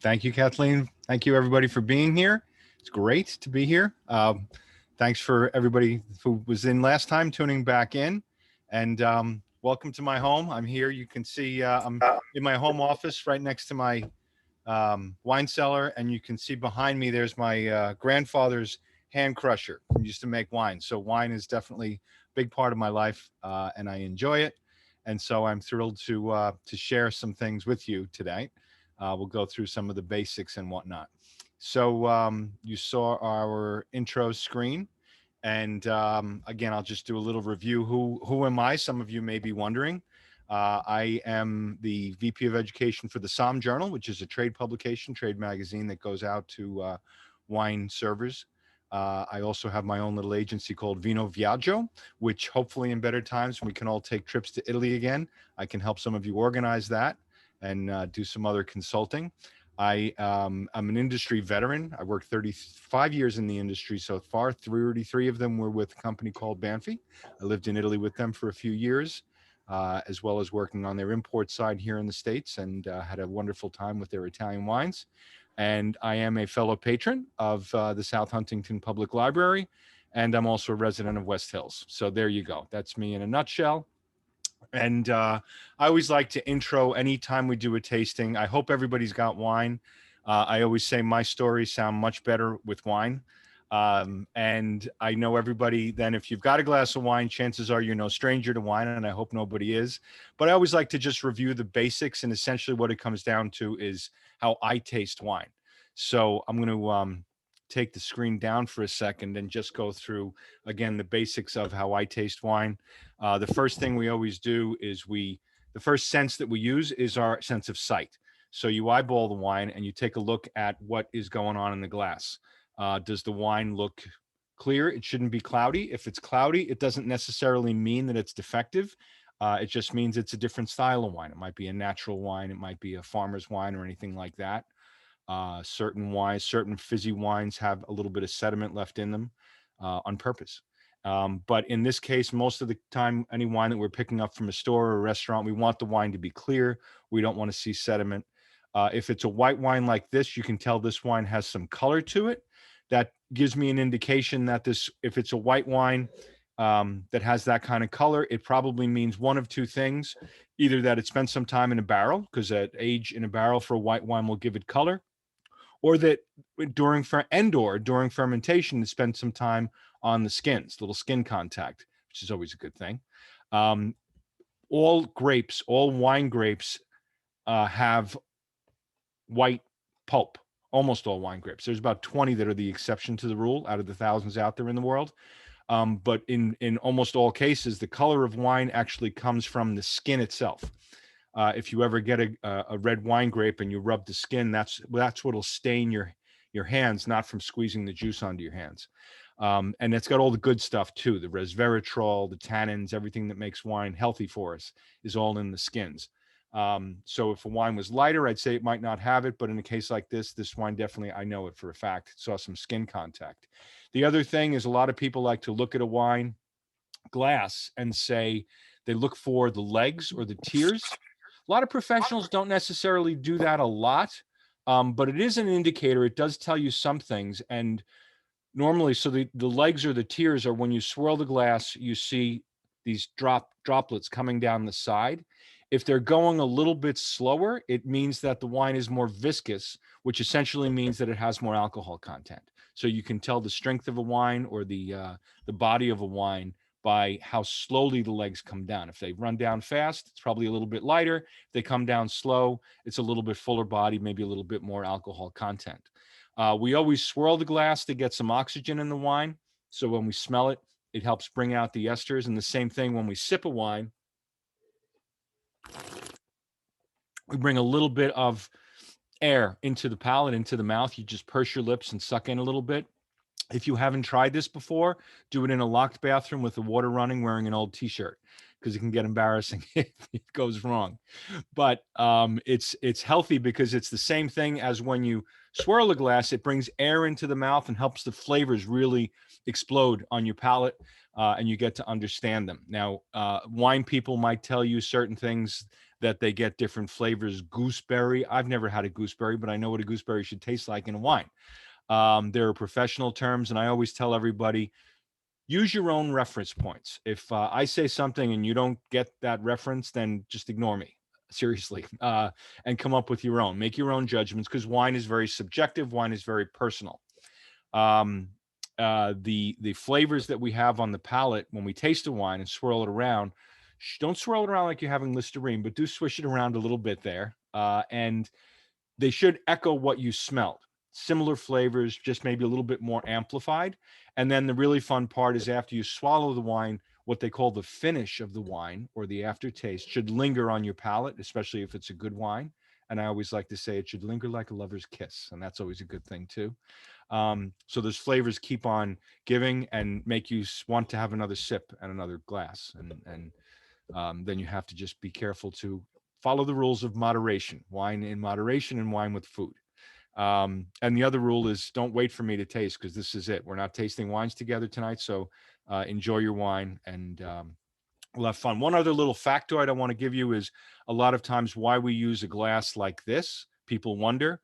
Thank you, Kathleen. Thank you, everybody, for being here. It's great to be here. Thanks for everybody who was in last time tuning back in. And welcome to my home. I'm here. You can see I'm in my home office right next to my wine cellar. And you can see behind me, there's my grandfather's hand crusher. He used to make wine. So wine is definitely a big part of my life, and I enjoy it. And so I'm thrilled to share some things with you today. We'll go through some of the basics and whatnot. So you saw our intro screen. And again, I'll just do a little review. Who am I? Some of you may be wondering. I am the VP of Education for the SOMM Journal, which is a trade publication, trade magazine that goes out to wine servers. I also have my own little agency called Vino Viaggio, which hopefully in better times, when we can all take trips to Italy again, I can help some of you organize that and do some other consulting. I'm an industry veteran. I worked 35 years in the industry so far. 33 of them were with a company called Banfi. I lived in Italy with them for a few years, as well as working on their import side here in the States, and had a wonderful time with their Italian wines. And I am a fellow patron of the South Huntington Public Library, and I'm also a resident of West Hills. So there you go. That's me in a nutshell. And I always like to intro anytime we do a tasting. I hope everybody's got wine. I always say my stories sound much better with wine. And I know everybody, then if you've got a glass of wine, chances are you're no stranger to wine, and I hope nobody is. But I always like to just review the basics, and essentially what it comes down to is how I taste wine. So I'm going to take the screen down for a second and just go through, again, the basics of how I taste wine. The first thing we always do is the first sense that we use is our sense of sight. So you eyeball the wine and you take a look at what is going on in the glass. Does the wine look clear? It shouldn't be cloudy. If it's cloudy, it doesn't necessarily mean that it's defective. It just means it's a different style of wine. It might be a natural wine. It might be a farmer's wine or anything like that. Certain wines, certain fizzy wines have a little bit of sediment left in them on purpose. But in this case, most of the time, any wine that we're picking up from a store or a restaurant, we want the wine to be clear. We don't want to see sediment. If it's a white wine like this, you can tell this wine has some color to it. That gives me an indication that if it's a white wine that has that kind of color, it probably means one of two things. Either that it spent some time in a barrel, because that age in a barrel for a white wine will give it color, or that during fermentation, it spent some time on the skins, little skin contact, which is always a good thing. All wine grapes have white pulp. Almost all wine grapes. There's about 20 that are the exception to the rule out of the thousands out there in the world. But in almost all cases, the color of wine actually comes from the skin itself. If you ever get a red wine grape and you rub the skin, that's what'll stain your hands, not from squeezing the juice onto your hands. And it's got all the good stuff too. The resveratrol, the tannins, everything that makes wine healthy for us is all in the skins. So if a wine was lighter, I'd say it might not have it, but in a case like this wine definitely, I know it for a fact, saw some skin contact. The other thing is a lot of people like to look at a wine glass and say they look for the legs or the tears. A lot of professionals don't necessarily do that a lot, but it is an indicator. It does tell you some things. And normally, so the legs or the tears are when you swirl the glass, you see these droplets coming down the side. If they're going a little bit slower, it means that the wine is more viscous, which essentially means that it has more alcohol content. So you can tell the strength of a wine or the body of a wine by how slowly the legs come down. If they run down fast, it's probably a little bit lighter. If they come down slow, it's a little bit fuller body, maybe a little bit more alcohol content. We always swirl the glass to get some oxygen in the wine. So when we smell it, it helps bring out the esters. And the same thing when we sip a wine, we bring a little bit of air into the palate, into the mouth. You just purse your lips and suck in a little bit. If you haven't tried this before, do it in a locked bathroom with the water running, wearing an old t-shirt, because it can get embarrassing if it goes wrong. But it's healthy because it's the same thing as when you swirl a glass. It brings air into the mouth and helps the flavors really explode on your palate, and you get to understand them. Now, wine people might tell you certain things that they get different flavors. Gooseberry. I've never had a gooseberry, but I know what a gooseberry should taste like in a wine. There are professional terms, and I always tell everybody, use your own reference points. If I say something and you don't get that reference, then just ignore me, seriously, and come up with your own. Make your own judgments, because wine is very subjective. Wine is very personal. The flavors that we have on the palate when we taste a wine and swirl it around, don't swirl it around like you're having Listerine, but do swish it around a little bit there. And they should echo what you smelled. Similar flavors, just maybe a little bit more amplified. And then the really fun part is after you swallow the wine, what they call the finish of the wine, or the aftertaste, should linger on your palate, especially if it's a good wine. And I always like to say it should linger like a lover's kiss. And that's always a good thing too. So those flavors keep on giving and make you want to have another sip and another glass. And then you have to just be careful to follow the rules of moderation, wine in moderation and wine with food. And the other rule is don't wait for me to taste, because this is it. We're not tasting wines together tonight. So enjoy your wine, and we'll have fun. One other little factoid I want to give you is a lot of times why we use a glass like this. People wonder.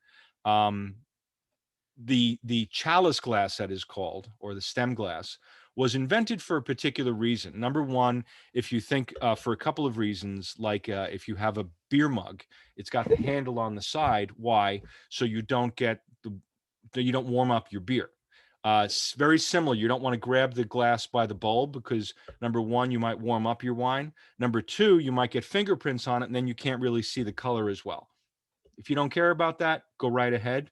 The chalice glass, that is called, or the stem glass, was invented for a particular reason. Number one, if you think for a couple of reasons, like if you have a beer mug, it's got the handle on the side. Why? So you don't get you don't warm up your beer. It's very similar. You don't want to grab the glass by the bulb, because number one, you might warm up your wine. Number two, you might get fingerprints on it, and then you can't really see the color as well. If you don't care about that, go right ahead.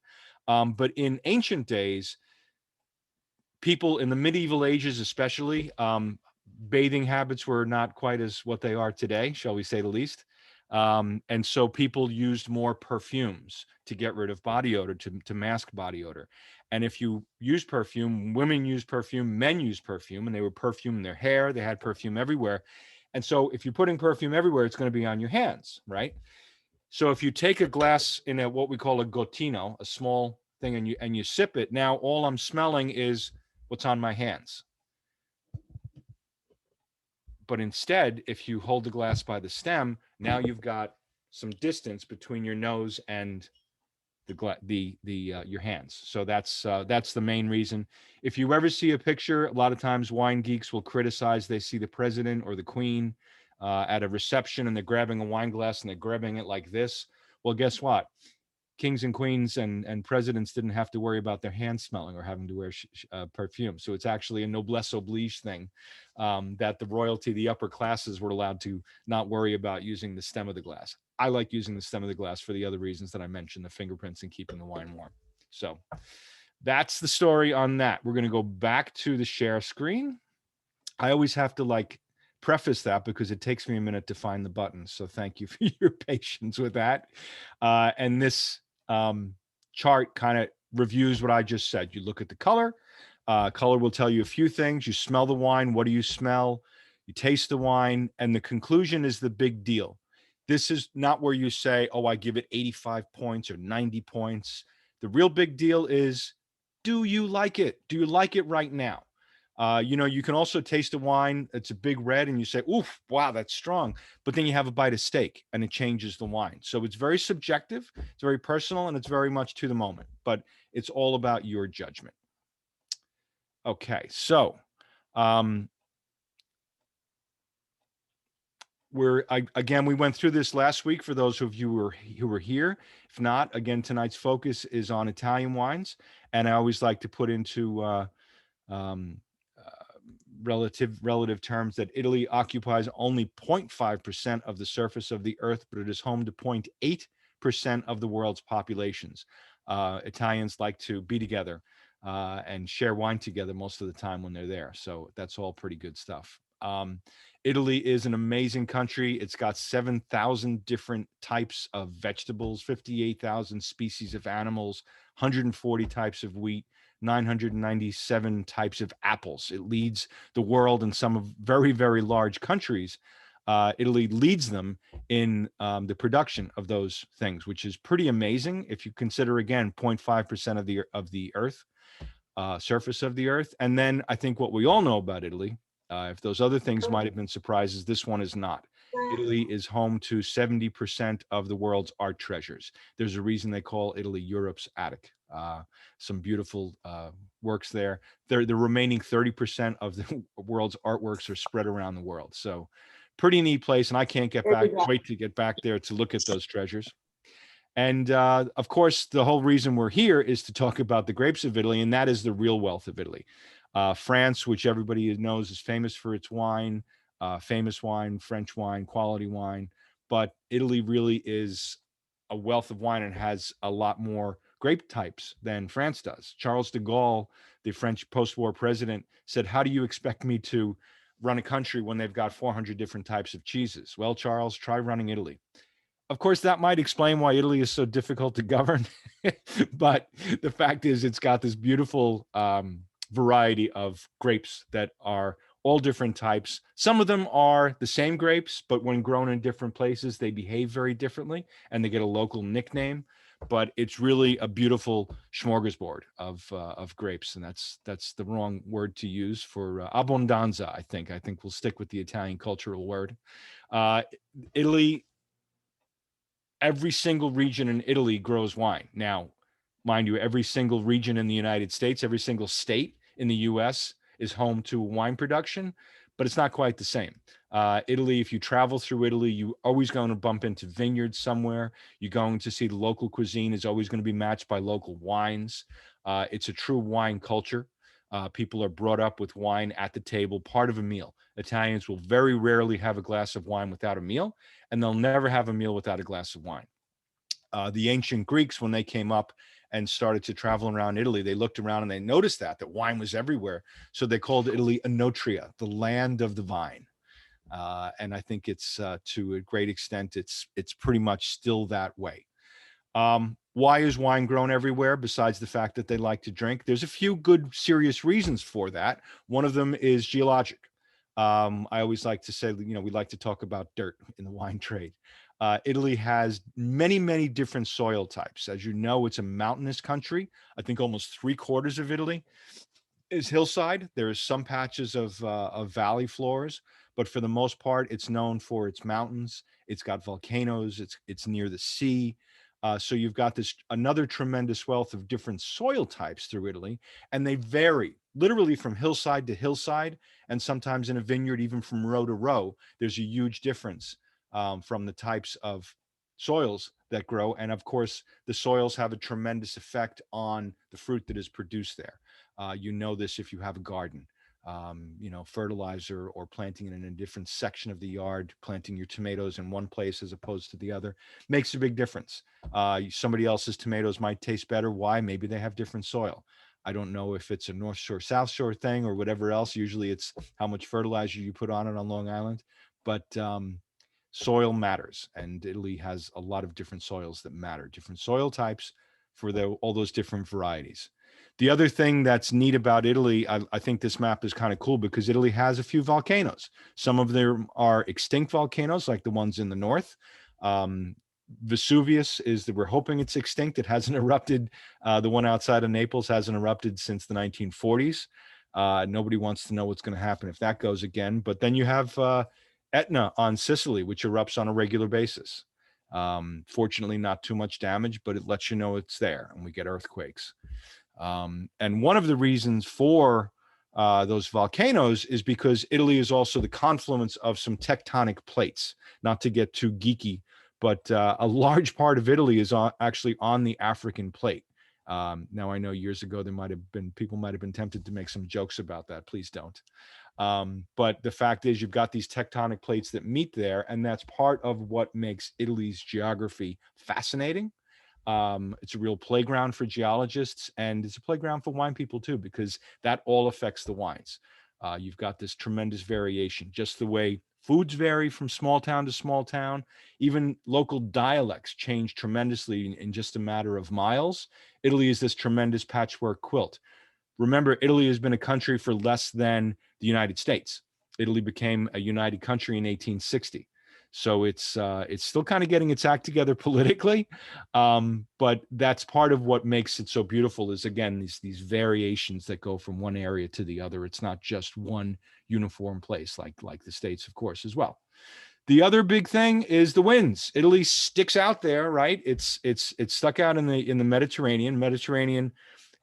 But in ancient days, people in the medieval ages, especially, bathing habits were not quite as what they are today, shall we say the least. And so people used more perfumes to get rid of body odor, to mask body odor. And if you use perfume, women use perfume, men use perfume, and they were perfuming their hair. They had perfume everywhere. And so if you're putting perfume everywhere, it's going to be on your hands, right? So if you take a glass in what we call a gottino, a small thing, and you sip it, now all I'm smelling is what's on my hands. But instead, if you hold the glass by the stem, now you've got some distance between your nose and your hands. So that's the main reason. If you ever see a picture, a lot of times wine geeks will criticize. They see the president or the queen at a reception, and they're grabbing a wine glass and they're grabbing it like this. Well, guess what? Kings and queens and presidents didn't have to worry about their hands smelling or having to wear perfume. So it's actually a noblesse oblige thing, that the royalty, the upper classes, were allowed to not worry about using the stem of the glass. I like using the stem of the glass for the other reasons that I mentioned, the fingerprints and keeping the wine warm. So that's the story on that. We're going to go back to the share screen. I always have to preface that because it takes me a minute to find the button. So thank you for your patience with that. And this chart kind of reviews what I just said. You look at the color. Color will tell you a few things. You smell the wine. What do you smell? You taste the wine. And the conclusion is the big deal. This is not where you say, oh, I give it 85 points or 90 points. The real big deal is, do you like it? Do you like it right now? You can also taste a wine. It's a big red and you say, oof, wow, that's strong. But then you have a bite of steak and it changes the wine. So it's very subjective. It's very personal, and it's very much to the moment, but it's all about your judgment. Okay. So, we went through this last week for those of you who were here. If not, again, tonight's focus is on Italian wines. And I always like to put into, relative terms that Italy occupies only 0.5% of the surface of the earth, but it is home to 0.8% of the world's populations. Italians like to be together and share wine together most of the time when they're there. So that's all pretty good stuff. Italy is an amazing country. It's got 7,000 different types of vegetables, 58,000 species of animals, 140 types of wheat, 997 types of apples. It leads the world in some of very, very large countries. Italy leads them in the production of those things, which is pretty amazing if you consider, again, 0.5% of the earth, surface of the earth. And then I think what we all know about Italy, if those other things might have been surprises, this one is not. Italy is home to 70% of the world's art treasures. There's a reason they call Italy Europe's attic. Some beautiful works there. The remaining 30% of the world's artworks are spread around the world. So pretty neat place. And I can't wait to get back there to look at those treasures. And of course, the whole reason we're here is to talk about the grapes of Italy, and that is the real wealth of Italy. France, which everybody knows is famous for its wine, famous wine, French wine, quality wine, but Italy really is a wealth of wine and has a lot more grape types than France does. Charles de Gaulle, the French post-war president, said, "How do you expect me to run a country when they've got 400 different types of cheeses?" Well, Charles, try running Italy. Of course, that might explain why Italy is so difficult to govern. But the fact is, it's got this beautiful variety of grapes that are all different types. Some of them are the same grapes, but when grown in different places, they behave very differently and they get a local nickname. But it's really a beautiful smorgasbord of grapes, and that's the wrong word to use for abbondanza. I think we'll stick with the Italian cultural word. Italy. Every single region in Italy grows wine. Now, mind you, every single region in the United States, every single state in the US is home to wine production, but it's not quite the same. Italy, if you travel through Italy, you're always going to bump into vineyards somewhere. You're going to see the local cuisine is always going to be matched by local wines. It's a true wine culture. People are brought up with wine at the table, part of a meal. Italians will very rarely have a glass of wine without a meal, and they'll never have a meal without a glass of wine. The ancient Greeks, when they came up and started to travel around Italy, they looked around and they noticed that wine was everywhere. So they called Italy Anotria, the land of the vine. And I think it's to a great extent, it's pretty much still that way. Why is wine grown everywhere besides the fact that they like to drink? There's a few good, serious reasons for that. One of them is geologic. I always like to say, we like to talk about dirt in the wine trade. Italy has many, many different soil types. As you know, it's a mountainous country. I think almost 3/4 of Italy is hillside. There is some patches of valley floors, but for the most part, it's known for its mountains. It's got volcanoes. It's near the sea. So you've got this another tremendous wealth of different soil types through Italy, and they vary literally from hillside to hillside, and sometimes in a vineyard, even from row to row. There's a huge difference from the types of soils that grow, and of course, the soils have a tremendous effect on the fruit that is produced there. You know this if you have a garden. Fertilizer or planting it in a different section of the yard, planting your tomatoes in one place as opposed to the other makes a big difference. Somebody else's tomatoes might taste better. Why? Maybe they have different soil. I don't know if it's a North Shore, South Shore thing or whatever else. Usually it's how much fertilizer you put on it on Long Island. But soil matters, and Italy has a lot of different soils that matter, different soil types for all those different varieties. The other thing that's neat about Italy, I think this map is kind of cool because Italy has a few volcanoes. Some of them are extinct volcanoes, like the ones in the north. Vesuvius we're hoping it's extinct. It hasn't erupted. The one outside of Naples hasn't erupted since the 1940s. Nobody wants to know what's going to happen if that goes again. But then you have Etna on Sicily, which erupts on a regular basis. Fortunately, not too much damage, but it lets you know it's there, and we get earthquakes. And one of the reasons for those volcanoes is because Italy is also the confluence of some tectonic plates. Not to get too geeky, but a large part of Italy is actually on the African plate. Now, I know years ago people might have been tempted to make some jokes about that. Please don't. But the fact is, you've got these tectonic plates that meet there, and that's part of what makes Italy's geography fascinating. It's a real playground for geologists, and it's a playground for wine people too, because that all affects the wines. You've got this tremendous variation, just the way foods vary from small town to small town. Even local dialects change tremendously in just a matter of miles. Italy is this tremendous patchwork quilt. Remember, Italy has been a country for less than the United States. Italy became a united country in 1860. So it's still kind of getting its act together politically, but that's part of what makes it so beautiful. Is again these variations that go from one area to the other. It's not just one uniform place like the States, of course, as well. The other big thing is the winds. Italy sticks out there, right? It's stuck out in the Mediterranean,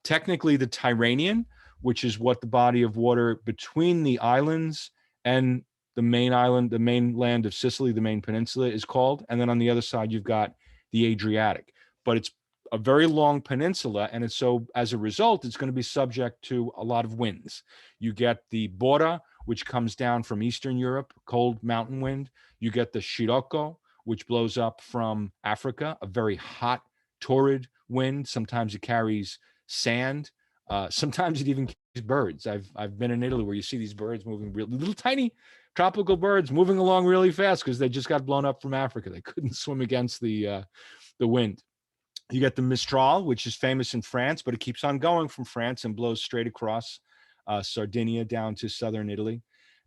technically the Tyrrhenian, which is what the body of water between the islands and the main island, the mainland of Sicily, the main peninsula is called. And then on the other side, you've got the Adriatic. But it's a very long peninsula, and so as a result, it's going to be subject to a lot of winds. You get the Bora, which comes down from Eastern Europe, cold mountain wind. You get the Scirocco, which blows up from Africa, a very hot, torrid wind. Sometimes it carries sand. Sometimes it even carries birds. I've been in Italy where you see these birds moving, little tiny tropical birds moving along really fast because they just got blown up from Africa. They couldn't swim against the wind. You get the Mistral, which is famous in France, but it keeps on going from France and blows straight across Sardinia down to southern Italy.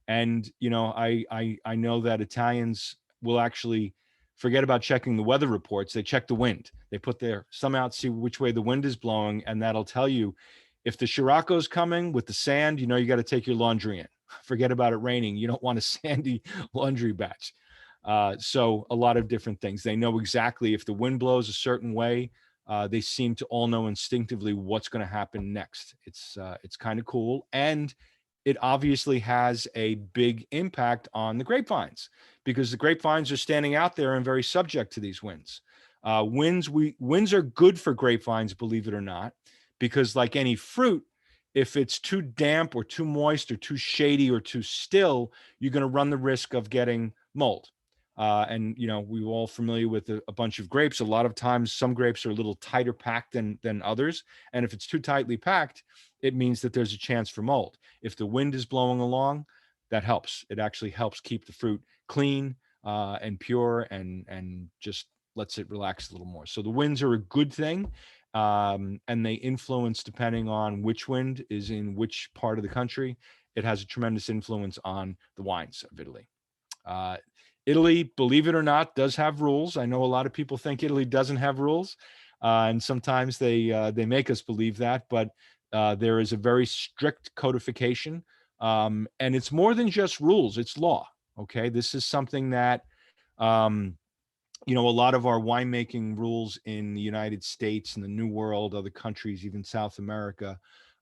And I know that Italians will actually forget about checking the weather reports. They check the wind. They put their thumb out, see which way the wind is blowing, and that'll tell you if the Scirocco's coming with the sand. You got to take your laundry in. Forget about it raining. You don't want a sandy laundry batch. So a lot of different things. They know exactly if the wind blows a certain way. They seem to all know instinctively what's going to happen next. It's kind of cool, and it obviously has a big impact on the grapevines because the grapevines are standing out there and very subject to these winds. Winds are good for grapevines, believe it or not, because like any fruit, if it's too damp or too moist or too shady or too still, you're going to run the risk of getting mold. And we're all familiar with a bunch of grapes. A lot of times some grapes are a little tighter packed than others. And if it's too tightly packed, it means that there's a chance for mold. If the wind is blowing along, that helps. It actually helps keep the fruit clean and pure and just lets it relax a little more. So the winds are a good thing. And they influence depending on which wind is in which part of the country. It has a tremendous influence on the wines of Italy. Italy, believe it or not, does have rules. I know a lot of people think Italy doesn't have rules, and sometimes they make us believe that. But there is a very strict codification, and it's more than just rules; it's law. Okay, this is something that a lot of our winemaking rules in the United States and the New World, other countries, even South America,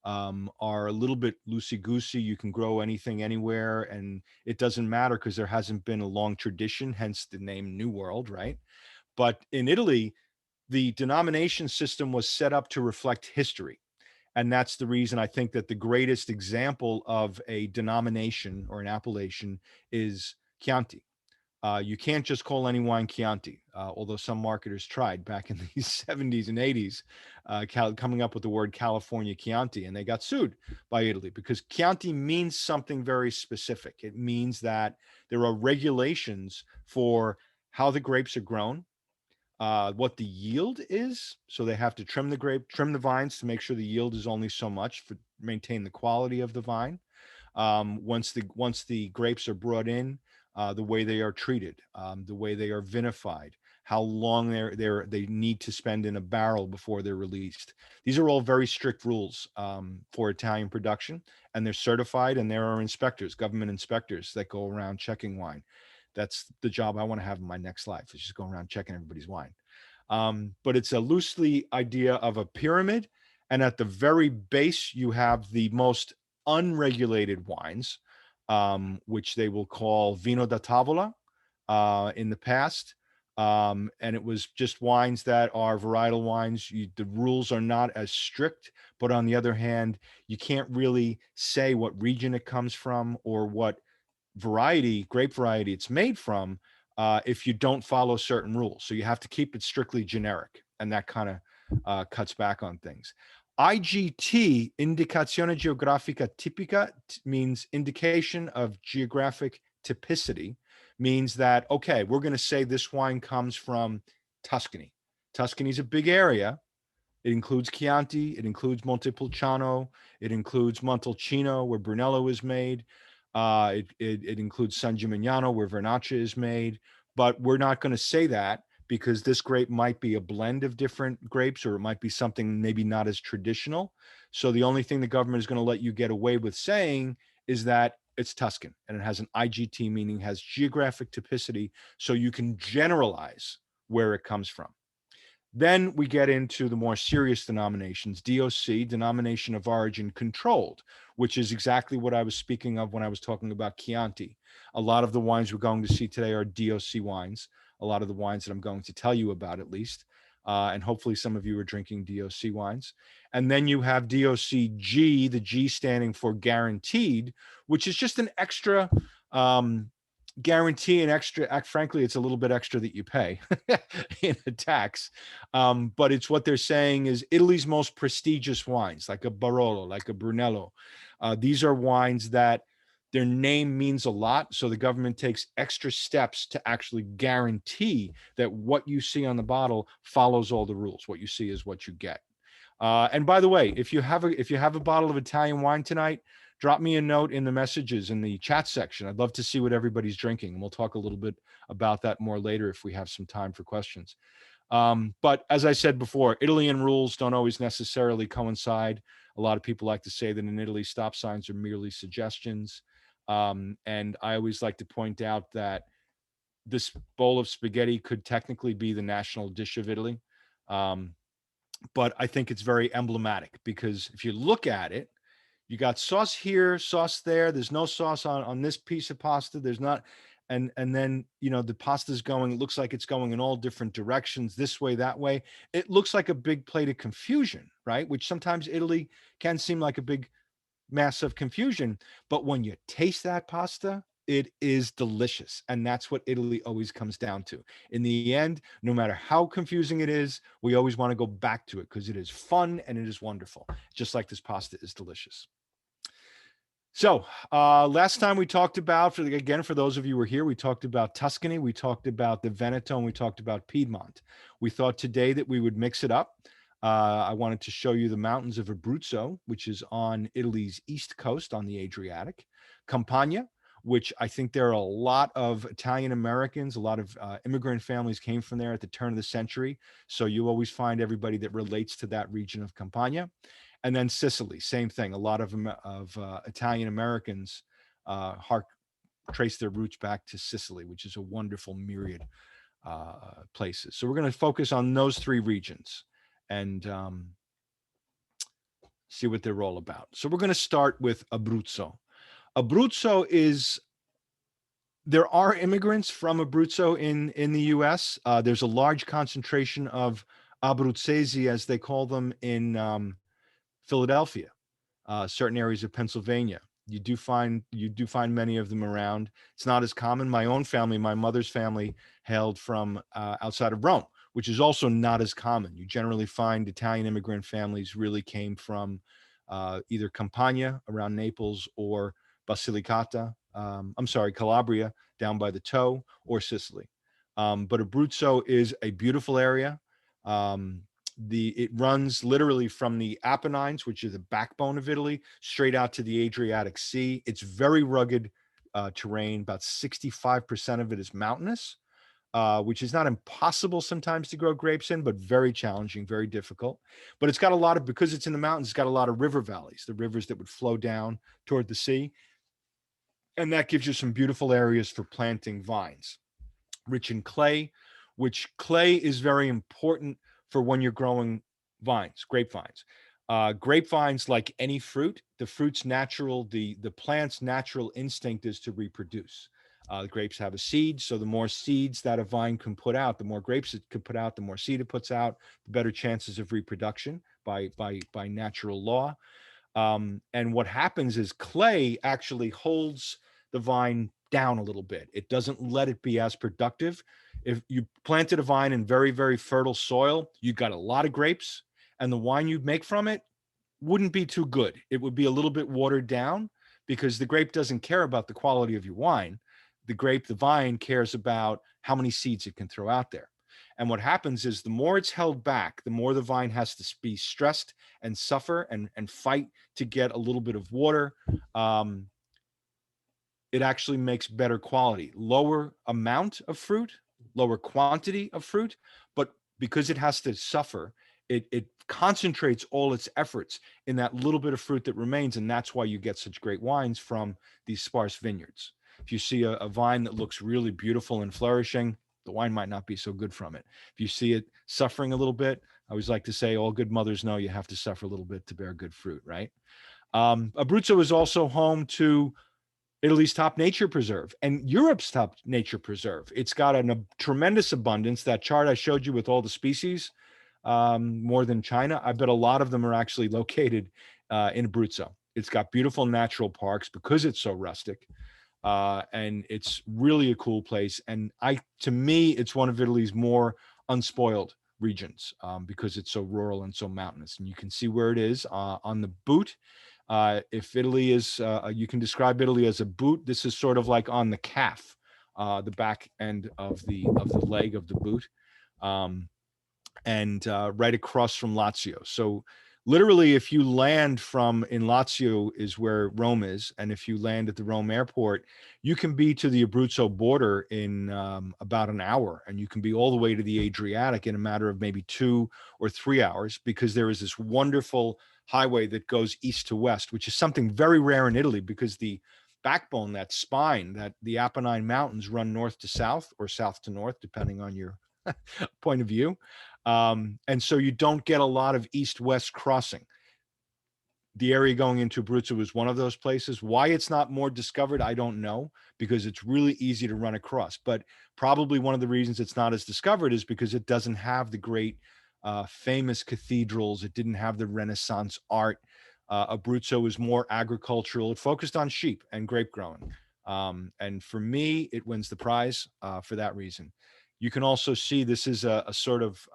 are a little bit loosey-goosey. You can grow anything anywhere, and it doesn't matter because there hasn't been a long tradition, hence the name New World, right? But in Italy, the denomination system was set up to reflect history. And that's the reason I think that the greatest example of a denomination or an appellation is Chianti. You can't just call any wine Chianti, although some marketers tried back in the 70s and 80s, coming up with the word California Chianti, and they got sued by Italy because Chianti means something very specific. It means that there are regulations for how the grapes are grown, what the yield is. So they have to trim the vines to make sure the yield is only so much for maintain the quality of the vine. Once the grapes are brought in, the way they are treated, the way they are vinified, how long they need to spend in a barrel before they're released. These are all very strict rules for Italian production, and they're certified, and there are inspectors, government inspectors that go around checking wine. That's the job I want to have in my next life, is just go around checking everybody's wine. But it's a loosely idea of a pyramid, and at the very base, you have the most unregulated wines, which they will call vino da tavola in the past. And it was just wines that are varietal wines. The rules are not as strict, but on the other hand, you can't really say what region it comes from or what grape variety it's made from if you don't follow certain rules. So you have to keep it strictly generic, and that kind of cuts back on things. IGT, Indicazione Geografica Tipica, means indication of geographic typicity, means that, okay, we're going to say this wine comes from Tuscany. Tuscany is a big area. It includes Chianti, it includes Montepulciano, it includes Montalcino, where Brunello is made. It includes San Gimignano, where Vernaccia is made. But we're not going to say that, because this grape might be a blend of different grapes, or it might be something maybe not as traditional. So the only thing the government is going to let you get away with saying is that it's Tuscan, and it has an IGT, meaning has geographic typicity, so you can generalize where it comes from. Then we get into the more serious denominations, DOC, denomination of origin controlled, which is exactly what I was speaking of when I was talking about Chianti. A lot of the wines we're going to see today are DOC wines, a lot of the wines that I'm going to tell you about at least. And hopefully some of you are drinking DOC wines. And then you have DOCG, the G standing for guaranteed, which is just an extra guarantee, an extra, frankly, it's a little bit extra that you pay in a tax. But it's what they're saying is Italy's most prestigious wines, like a Barolo, like a Brunello. These are wines that their name means a lot. So the government takes extra steps to actually guarantee that what you see on the bottle follows all the rules. What you see is what you get. And by the way, if you have a bottle of Italian wine tonight, drop me a note in the messages in the chat section. I'd love to see what everybody's drinking. And we'll talk a little bit about that more later if we have some time for questions. But as I said before, Italy and rules don't always necessarily coincide. A lot of people like to say that in Italy, stop signs are merely suggestions. And I always like to point out that this bowl of spaghetti could technically be the national dish of Italy. But I think it's very emblematic because if you look at it, you got sauce here, sauce there. There's no sauce on this piece of pasta. There's not. And then, you know, the pasta's going, it looks like it's going in all different directions, this way, that way. It looks like a big plate of confusion, right? Which sometimes Italy can seem like a big mass of confusion. But when you taste that pasta, it is delicious. And that's what Italy always comes down to. In the end, no matter how confusing it is, we always want to go back to it because it is fun and it is wonderful, just like this pasta is delicious. So last time we talked about, for those of you who were here, we talked about Tuscany, we talked about the Veneto, and we talked about Piedmont. We thought today that we would mix it up. I wanted to show you the mountains of Abruzzo, which is on Italy's east coast on the Adriatic. Campania, which I think there are a lot of Italian Americans, a lot of immigrant families came from there at the turn of the century. So you always find everybody that relates to that region of Campania. And then Sicily, same thing. A lot of Italian Americans trace their roots back to Sicily, which is a wonderful myriad places. So we're going to focus on those three regions and see what they're all about. So we're going to start with Abruzzo. Abruzzo is, there are immigrants from Abruzzo in the U.S. There's a large concentration of Abruzzesi, as they call them, in Philadelphia, certain areas of Pennsylvania. You do find many of them around. It's not as common. My own family, my mother's family, hailed from outside of Rome, which is also not as common. You generally find Italian immigrant families really came from either Campania around Naples or Basilicata, Calabria down by the Toe, or Sicily. But Abruzzo is a beautiful area. It runs literally from the Apennines, which is the backbone of Italy, straight out to the Adriatic Sea. It's very rugged terrain. About 65% of it is mountainous, which is not impossible sometimes to grow grapes in, but very challenging, very difficult. But it's got a lot of, because it's in the mountains, it's got a lot of river valleys, the rivers that would flow down toward the sea. And that gives you some beautiful areas for planting vines. Rich in clay, which clay is very important for when you're growing vines, grapevines. Grapevines, like any fruit, the plant's natural instinct is to reproduce. Grapes have a seed, so the more seeds that a vine can put out, the more grapes it could put out, the more seed it puts out, the better chances of reproduction by natural law. And what happens is clay actually holds the vine down a little bit. It doesn't let it be as productive. If you planted a vine in very, very fertile soil, you got a lot of grapes, and the wine you'd make from it wouldn't be too good. It would be a little bit watered down because the grape doesn't care about the quality of your wine. The vine cares about how many seeds it can throw out there. And what happens is the more it's held back, the more the vine has to be stressed and suffer and fight to get a little bit of water. It actually makes better quality, lower amount of fruit, lower quantity of fruit, but because it has to suffer, it concentrates all its efforts in that little bit of fruit that remains, and that's why you get such great wines from these sparse vineyards. If you see a vine that looks really beautiful and flourishing, the wine might not be so good from it. If you see it suffering a little bit, I always like to say all good mothers know you have to suffer a little bit to bear good fruit, right? Abruzzo is also home to Italy's top nature preserve and Europe's top nature preserve. It's got a tremendous abundance. That chart I showed you with all the species, more than China, I bet a lot of them are actually located in Abruzzo. It's got beautiful natural parks because it's so rustic. And it's really a cool place. And to me, it's one of Italy's more unspoiled regions because it's so rural and so mountainous. And you can see where it is on the boot. If Italy is, you can describe Italy as a boot. This is sort of like on the calf, the back end of the leg of the boot, and right across from Lazio. So literally, if you land in Lazio is where Rome is, and if you land at the Rome airport, you can be to the Abruzzo border in about an hour, and you can be all the way to the Adriatic in a matter of maybe 2 or 3 hours, because there is this wonderful highway that goes east to west, which is something very rare in Italy, because the backbone, that spine, that the Apennine Mountains run north to south or south to north, depending on your point of view. And so you don't get a lot of east-west crossing. The area going into Abruzzo is one of those places. Why it's not more discovered, I don't know, because it's really easy to run across. But probably one of the reasons it's not as discovered is because it doesn't have the great famous cathedrals. It didn't have the Renaissance art. Abruzzo is more agricultural. It focused on sheep and grape growing. And for me, it wins the prize for that reason. You can also see this is a sort of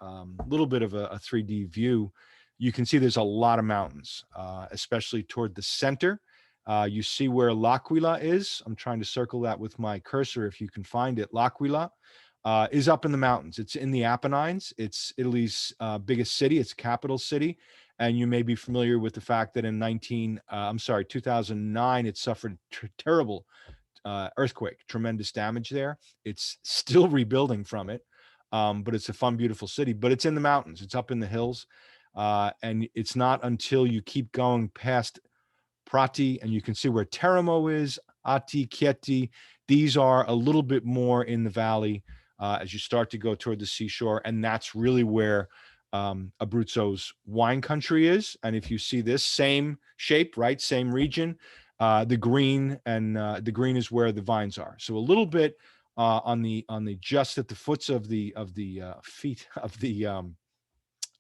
little bit of a 3D view. You can see there's a lot of mountains, especially toward the center. You see where L'Aquila is. I'm trying to circle that with my cursor if you can find it. L'Aquila is up in the mountains. It's in the Apennines. It's Italy's biggest city. It's capital city. And you may be familiar with the fact that in 2009, it suffered terrible earthquake, tremendous damage there. It's still rebuilding from it, but it's a fun, beautiful city. But it's in the mountains. It's up in the hills. And it's not until you keep going past Prati and you can see where Teramo is, Ati, Chieti. These are a little bit more in the valley as you start to go toward the seashore. And that's really where Abruzzo's wine country is. And if you see this same shape, right, same region, the green is where the vines are. So a little bit on the just at the foots of the feet of the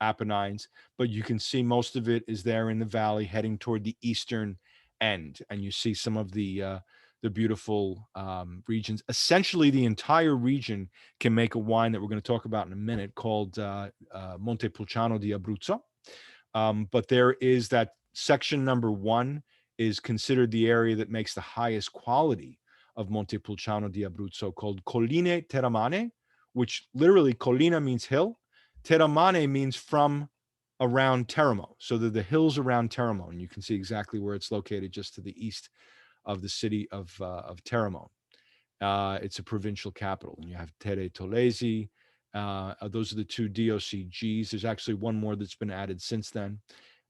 Apennines, but you can see most of it is there in the valley heading toward the eastern end. And you see some of the beautiful regions. Essentially, the entire region can make a wine that we're going to talk about in a minute called Montepulciano di Abruzzo. But there is that section number 1 is considered the area that makes the highest quality of Montepulciano di Abruzzo, called Colline Terramane, which literally collina means hill. Terramane means from around Teramo. So they're the hills around Teramo, and you can see exactly where it's located just to the east of the city of Teramo. It's a provincial capital, and you have Terre Tolesi. Those are the 2 DOCGs. There's actually one more that's been added since then.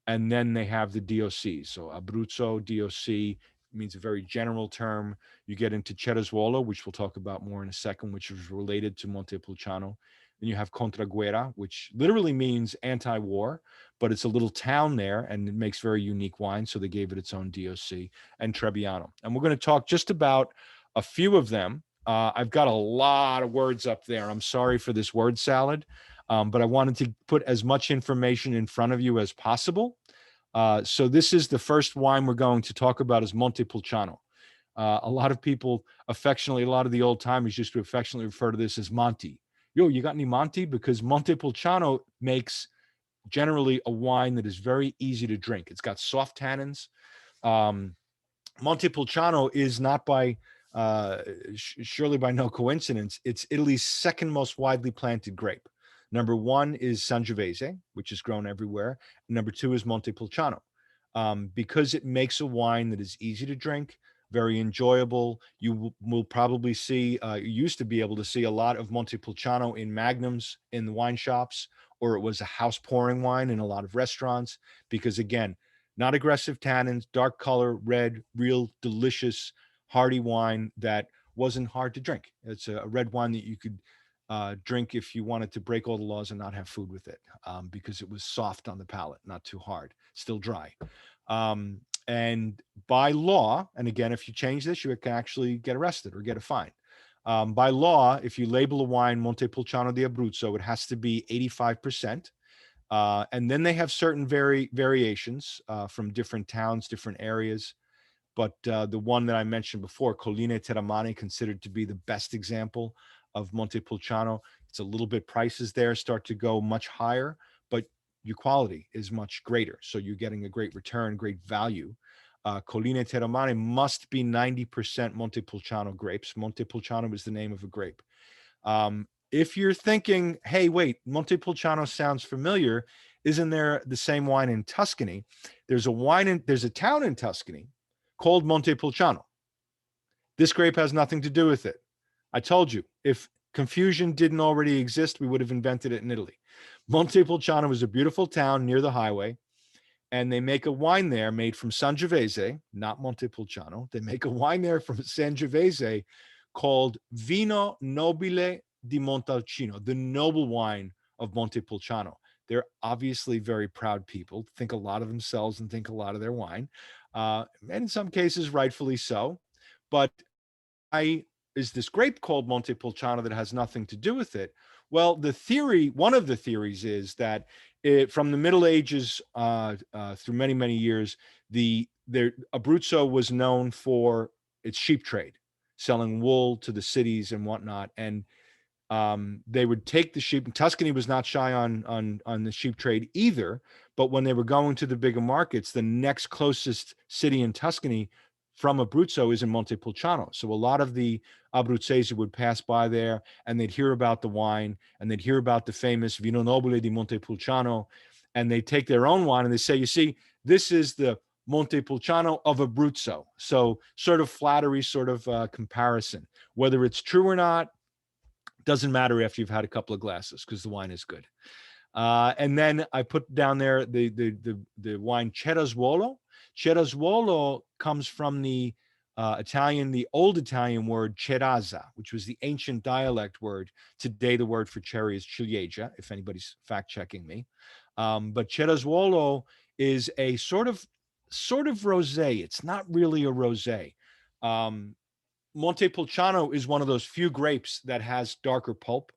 And then they have the DOCs. So Abruzzo, DOC means a very general term. You get into Cereswolo, which we'll talk about more in a second, which is related to Montepulciano. Then you have Contraguerra, which literally means anti-war, but it's a little town there and it makes very unique wine. So they gave it its own DOC, and Trebbiano. And we're going to talk just about a few of them. I've got a lot of words up there. I'm sorry for this word salad, but I wanted to put as much information in front of you as possible. So this is the first wine we're going to talk about, is Montepulciano. A lot of people affectionately, a lot of the old timers used to affectionately refer to this as Monty. Yo, you got any Monty? Because Montepulciano makes generally a wine that is very easy to drink. It's got soft tannins. Montepulciano is not by surely by no coincidence, it's Italy's second most widely planted grape. Number 1 is Sangiovese, which is grown everywhere. Number 2 is Montepulciano, because it makes a wine that is easy to drink, very enjoyable. You will probably see, you used to be able to see a lot of Montepulciano in magnums in the wine shops or it was a house pouring wine in a lot of restaurants, because again, not aggressive tannins, dark color, red, real delicious, hearty wine that wasn't hard to drink. It's a red wine that you could drink if you wanted to break all the laws and not have food with it, because it was soft on the palate, not too hard, still dry. And by law, and again, if you change this, you can actually get arrested or get a fine. By law, if you label a wine Montepulciano di Abruzzo, it has to be 85%. And then they have certain variations from different towns, different areas. But the one that I mentioned before, Colline Terramane, considered to be the best example of Montepulciano. It's a little bit, prices there start to go much higher, but your quality is much greater. So you're getting a great return, great value. Colline Terramane must be 90% Montepulciano grapes. Montepulciano is the name of a grape. If you're thinking, hey, wait, Montepulciano sounds familiar, isn't there the same wine in Tuscany? There's a town in Tuscany called Montepulciano. This grape has nothing to do with it. I told you, if confusion didn't already exist, we would have invented it in Italy. Montepulciano is a beautiful town near the highway, and they make a wine there made from Sangiovese, not Montepulciano. They make a wine there from Sangiovese called Vino Nobile di Montalcino, the noble wine of Montepulciano. They're obviously very proud people, think a lot of themselves and think a lot of their wine, and in some cases, rightfully so. But is this grape called Montepulciano that has nothing to do with it? Well, one of the theories is that from the Middle Ages through many, many years, Abruzzo was known for its sheep trade, selling wool to the cities and whatnot. And they would take the sheep. Tuscany was not shy on the sheep trade either. But when they were going to the bigger markets, the next closest city in Tuscany from Abruzzo is in Montepulciano. So a lot of the Abruzzesi would pass by there and they'd hear about the wine and they'd hear about the famous Vino Nobile di Montepulciano, and they take their own wine and they say, you see, this is the Montepulciano of Abruzzo. So sort of flattery, sort of comparison. Whether it's true or not, doesn't matter after you've had a couple of glasses because the wine is good. And then I put down there the wine Cerasuolo. Cerasuolo comes from the old Italian word cerasa, which was the ancient dialect word. Today, the word for cherry is ciliegia, if anybody's fact checking me. But Cerasuolo is a sort of rosé. It's not really a rosé. Montepulciano is one of those few grapes that has darker pulp,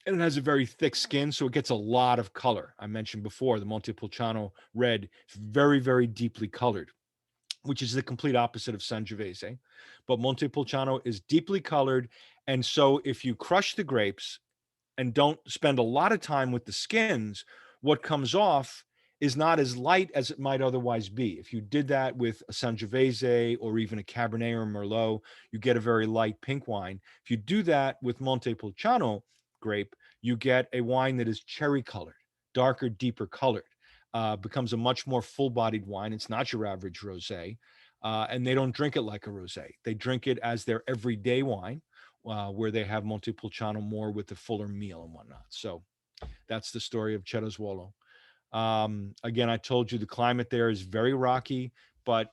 and it has a very thick skin, so it gets a lot of color. I mentioned before, the Montepulciano red, very, very deeply colored, which is the complete opposite of Sangiovese. But Montepulciano is deeply colored, and so if you crush the grapes and don't spend a lot of time with the skins, what comes off is not as light as it might otherwise be. If you did that with a Sangiovese or even a Cabernet or Merlot, you get a very light pink wine. If you do that with Montepulciano grape, you get a wine that is cherry colored, darker, deeper colored, becomes a much more full-bodied wine. It's not your average rosé, and they don't drink it like a rosé. They drink it as their everyday wine, where they have Montepulciano more with the fuller meal and whatnot. So that's the story of Cerasuolo. Again, I told you the climate there is very rocky,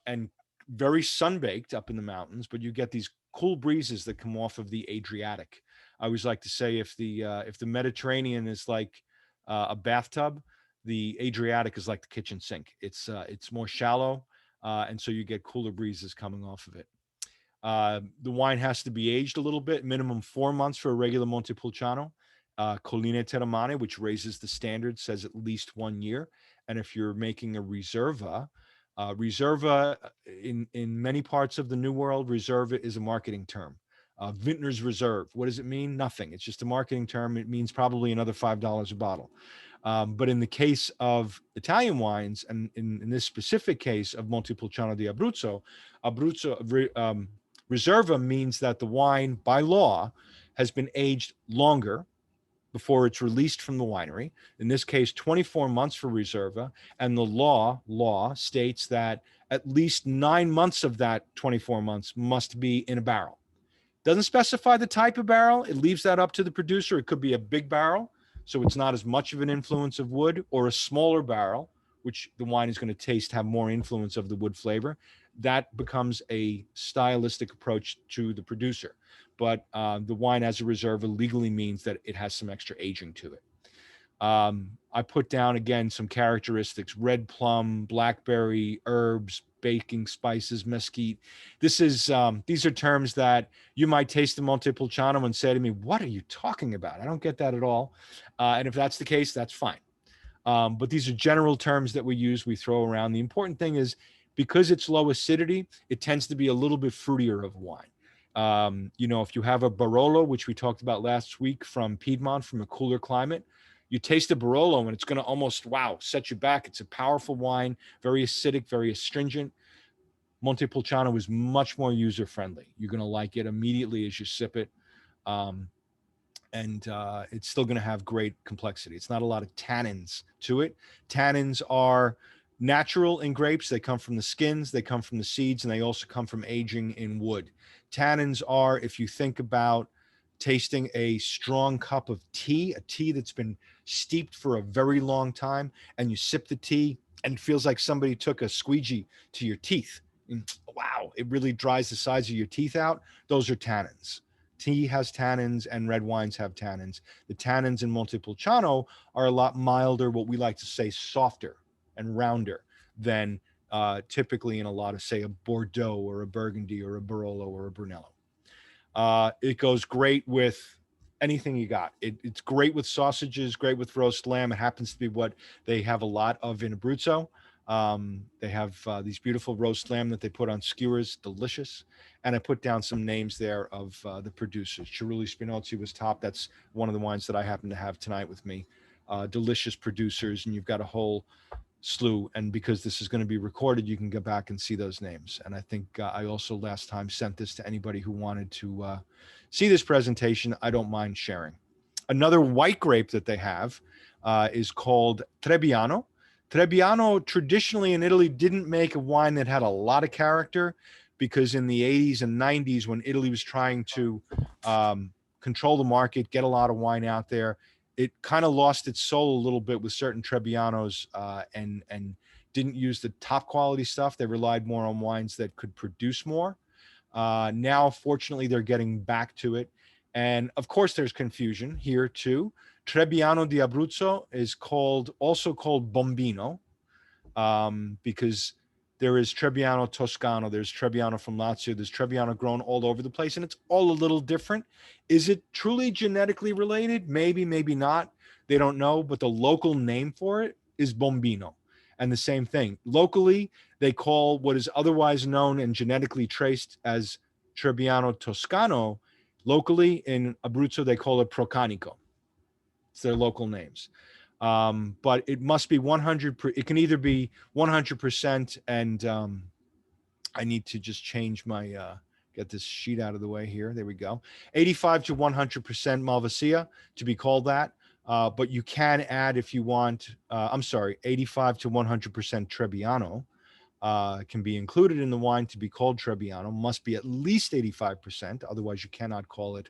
and very sun-baked up in the mountains, but you get these cool breezes that come off of the Adriatic. I always like to say if the Mediterranean is like a bathtub, the Adriatic is like the kitchen sink. It's more shallow, and so you get cooler breezes coming off of it. The wine has to be aged a little bit, minimum 4 months for a regular Montepulciano. Colline Terramane, which raises the standard, says at least 1 year. And if you're making a Reserva, in many parts of the New World, Reserva is a marketing term. Vintner's Reserve, what does it mean? Nothing. It's just a marketing term. It means probably another $5 a bottle. But in the case of Italian wines, and in this specific case of Montepulciano di Abruzzo, Reserva means that the wine, by law, has been aged longer before it's released from the winery. In this case, 24 months for Reserva, and the law states that at least 9 months of that 24 months must be in a barrel. Doesn't specify the type of barrel. It leaves that up to the producer. It could be a big barrel, so it's not as much of an influence of wood, or a smaller barrel, which the wine is going to have more influence of the wood flavor. That becomes a stylistic approach to the producer. But the wine as a reserva legally means that it has some extra aging to it. I put down, again, some characteristics: red plum, blackberry, herbs, baking spices, mesquite. These are terms that you might taste the Montepulciano and say to me, what are you talking about? I don't get that at all. And if that's the case, that's fine. But these are general terms that we use, we throw around. The important thing is, because it's low acidity, it tends to be a little bit fruitier of wine. You know, if you have a Barolo, which we talked about last week, from Piedmont, from a cooler climate, you taste a Barolo and it's going to almost, wow, set you back. It's a powerful wine, very acidic, very astringent. Montepulciano is much more user-friendly. You're going to like it immediately as you sip it. And it's still going to have great complexity. It's not a lot of tannins to it. Tannins are natural in grapes. They come from the skins, they come from the seeds, and they also come from aging in wood. Tannins are, if you think about tasting a strong cup of tea, a tea that's been steeped for a very long time, and you sip the tea and it feels like somebody took a squeegee to your teeth. And, wow, it really dries the sides of your teeth out. Those are tannins. Tea has tannins and red wines have tannins. The tannins in Montepulciano are a lot milder, what we like to say softer and rounder than typically in a lot of, say, a Bordeaux or a Burgundy or a Barolo or a Brunello. It goes great with anything you got. It's great with sausages, great with roast lamb. It happens to be what they have a lot of in Abruzzo. They have these beautiful roast lamb that they put on skewers, delicious. And I put down some names there of the producers. Cerulli Spinozzi was top. That's one of the wines that I happen to have tonight with me. Delicious producers, and you've got a whole slew. And because this is going to be recorded, you can go back and see those names. And I think I also last time sent this to anybody who wanted to see this presentation. I don't mind sharing. Another white grape that they have is called Trebbiano. Trebbiano traditionally in Italy didn't make a wine that had a lot of character, because in the 80s and 90s, when Italy was trying to control the market, get a lot of wine out there, it kind of lost its soul a little bit with certain Trebbianos and didn't use the top quality stuff. They relied more on wines that could produce more. Now, fortunately, they're getting back to it. And of course, there's confusion here too. Trebbiano di Abruzzo is also called Bombino, because there is Trebbiano Toscano, there's Trebbiano from Lazio, there's Trebbiano grown all over the place, and it's all a little different. Is it truly genetically related? Maybe, maybe not. They don't know, but the local name for it is Bombino. And the same thing. Locally, they call what is otherwise known and genetically traced as Trebbiano Toscano. Locally in Abruzzo, they call it Procanico. It's their local names. But it must be 100. It can either be 100%, and I need to just change my get this sheet out of the way here. There we go. 85 to 100% Malvasia to be called that. But you can add, if you want, I'm sorry, 85 to 100% Trebbiano can be included in the wine to be called Trebbiano. Must be at least 85%. Otherwise, you cannot call it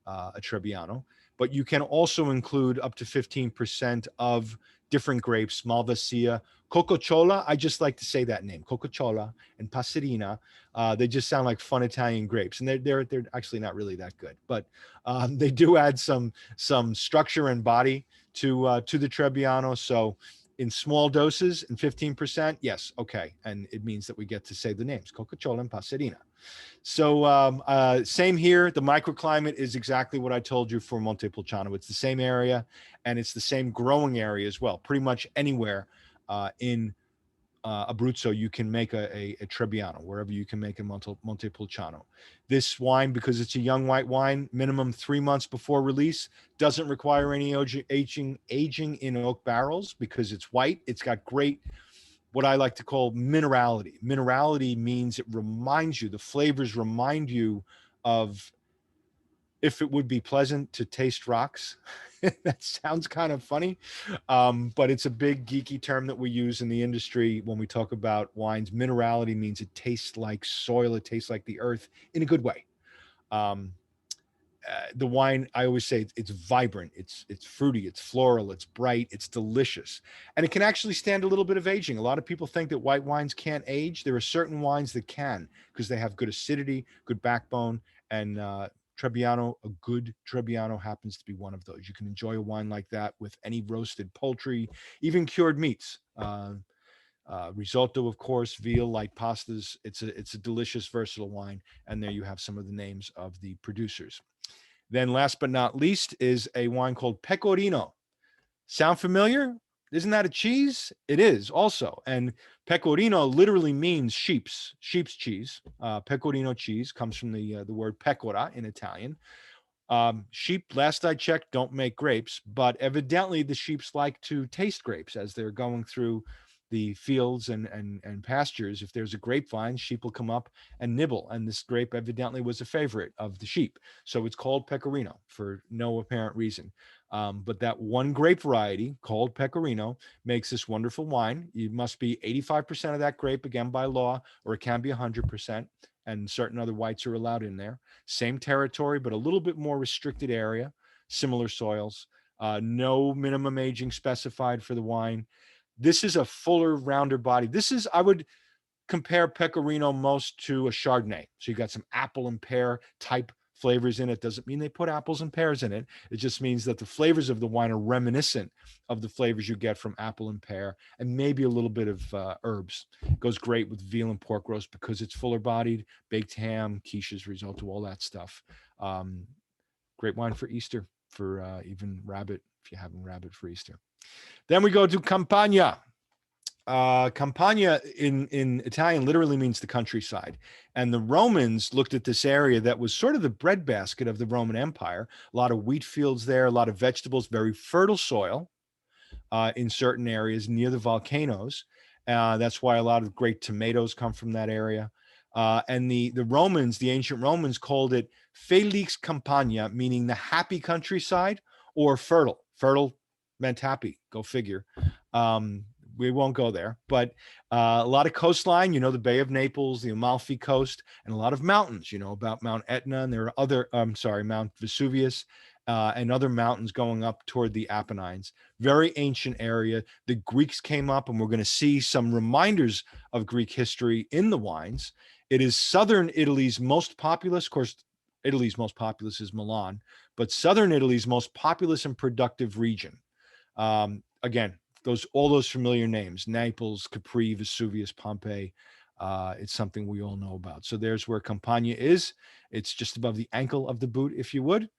a Trebbiano. But you can also include up to 15% of different grapes: Malvasia, Cocociola. I just like to say that name, Cocociola, and Passerina. They just sound like fun Italian grapes, and they're actually not really that good. But they do add some structure and body to the Trebbiano. So in small doses and 15%, yes, okay, and it means that we get to say the names, Cocociola and Passerina. So same here. The microclimate is exactly what I told you for Montepulciano. It's the same area, and it's the same growing area as well. Pretty much anywhere in Abruzzo, you can make a Trebbiano, wherever you can make a Montepulciano. This wine, because it's a young white wine, minimum 3 months before release, doesn't require any aging in oak barrels because it's white. It's got great, what I like to call minerality. Minerality means it reminds you, the flavors remind you of, if it would be pleasant to taste rocks. That sounds kind of funny, but it's a big geeky term that we use in the industry when we talk about wines. Minerality means it tastes like soil, it tastes like the earth in a good way. the wine, I always say it's vibrant, it's fruity, it's floral, it's bright, it's delicious, and it can actually stand a little bit of aging. A lot of people think that white wines can't age. There are certain wines that can, because they have good acidity, good backbone, and Trebbiano, a good Trebbiano happens to be one of those. You can enjoy a wine like that with any roasted poultry, even cured meats. Risotto, of course, veal, light pastas. It's a delicious, versatile wine, and there you have some of the names of the producers. Then last but not least is a wine called Pecorino. Sound familiar? Isn't that a cheese? It is also. And Pecorino literally means sheep's cheese. Pecorino cheese comes from the word pecora in Italian. Sheep, last I checked, don't make grapes, but evidently the sheeps like to taste grapes as they're going through the fields and pastures. If there's a grapevine, sheep will come up and nibble, and this grape evidently was a favorite of the sheep. So it's called Pecorino for no apparent reason. But that one grape variety called Pecorino makes this wonderful wine. You must be 85% of that grape, again by law, or it can be 100%, and certain other whites are allowed in there. Same territory, but a little bit more restricted area, similar soils. No minimum aging specified for the wine. This is a fuller, rounder body. I would compare Pecorino most to a Chardonnay. So you got some apple and pear type flavors in it. Doesn't mean they put apples and pears in it. It just means that the flavors of the wine are reminiscent of the flavors you get from apple and pear, and maybe a little bit of herbs. It goes great with veal and pork roast because it's fuller bodied, baked ham, quiches, risotto, all that stuff. Great wine for Easter, for even rabbit, if you're having rabbit for Easter. Then we go to Campania. Campania in Italian literally means the countryside. And the Romans looked at this area that was sort of the breadbasket of the Roman Empire. A lot of wheat fields there, a lot of vegetables, very fertile soil in certain areas near the volcanoes. That's why a lot of great tomatoes come from that area. And the Romans, the ancient Romans, called it Felix Campania, meaning the happy countryside, or fertile. Fertile meant happy. Go figure. We won't go there, but a lot of coastline, the Bay of Naples, the Amalfi Coast, and a lot of mountains, about Mount Etna, and there are other, Mount Vesuvius, and other mountains going up toward the Apennines. Very ancient area. The Greeks came up, and we're going to see some reminders of Greek history in the wines. It is southern Italy's most populous. Of course, Italy's most populous is Milan, but southern Italy's most populous and productive region. Again, all those familiar names: Naples, Capri, Vesuvius, Pompeii. It's something we all know about. So there's where Campania is. It's just above the ankle of the boot, if you would,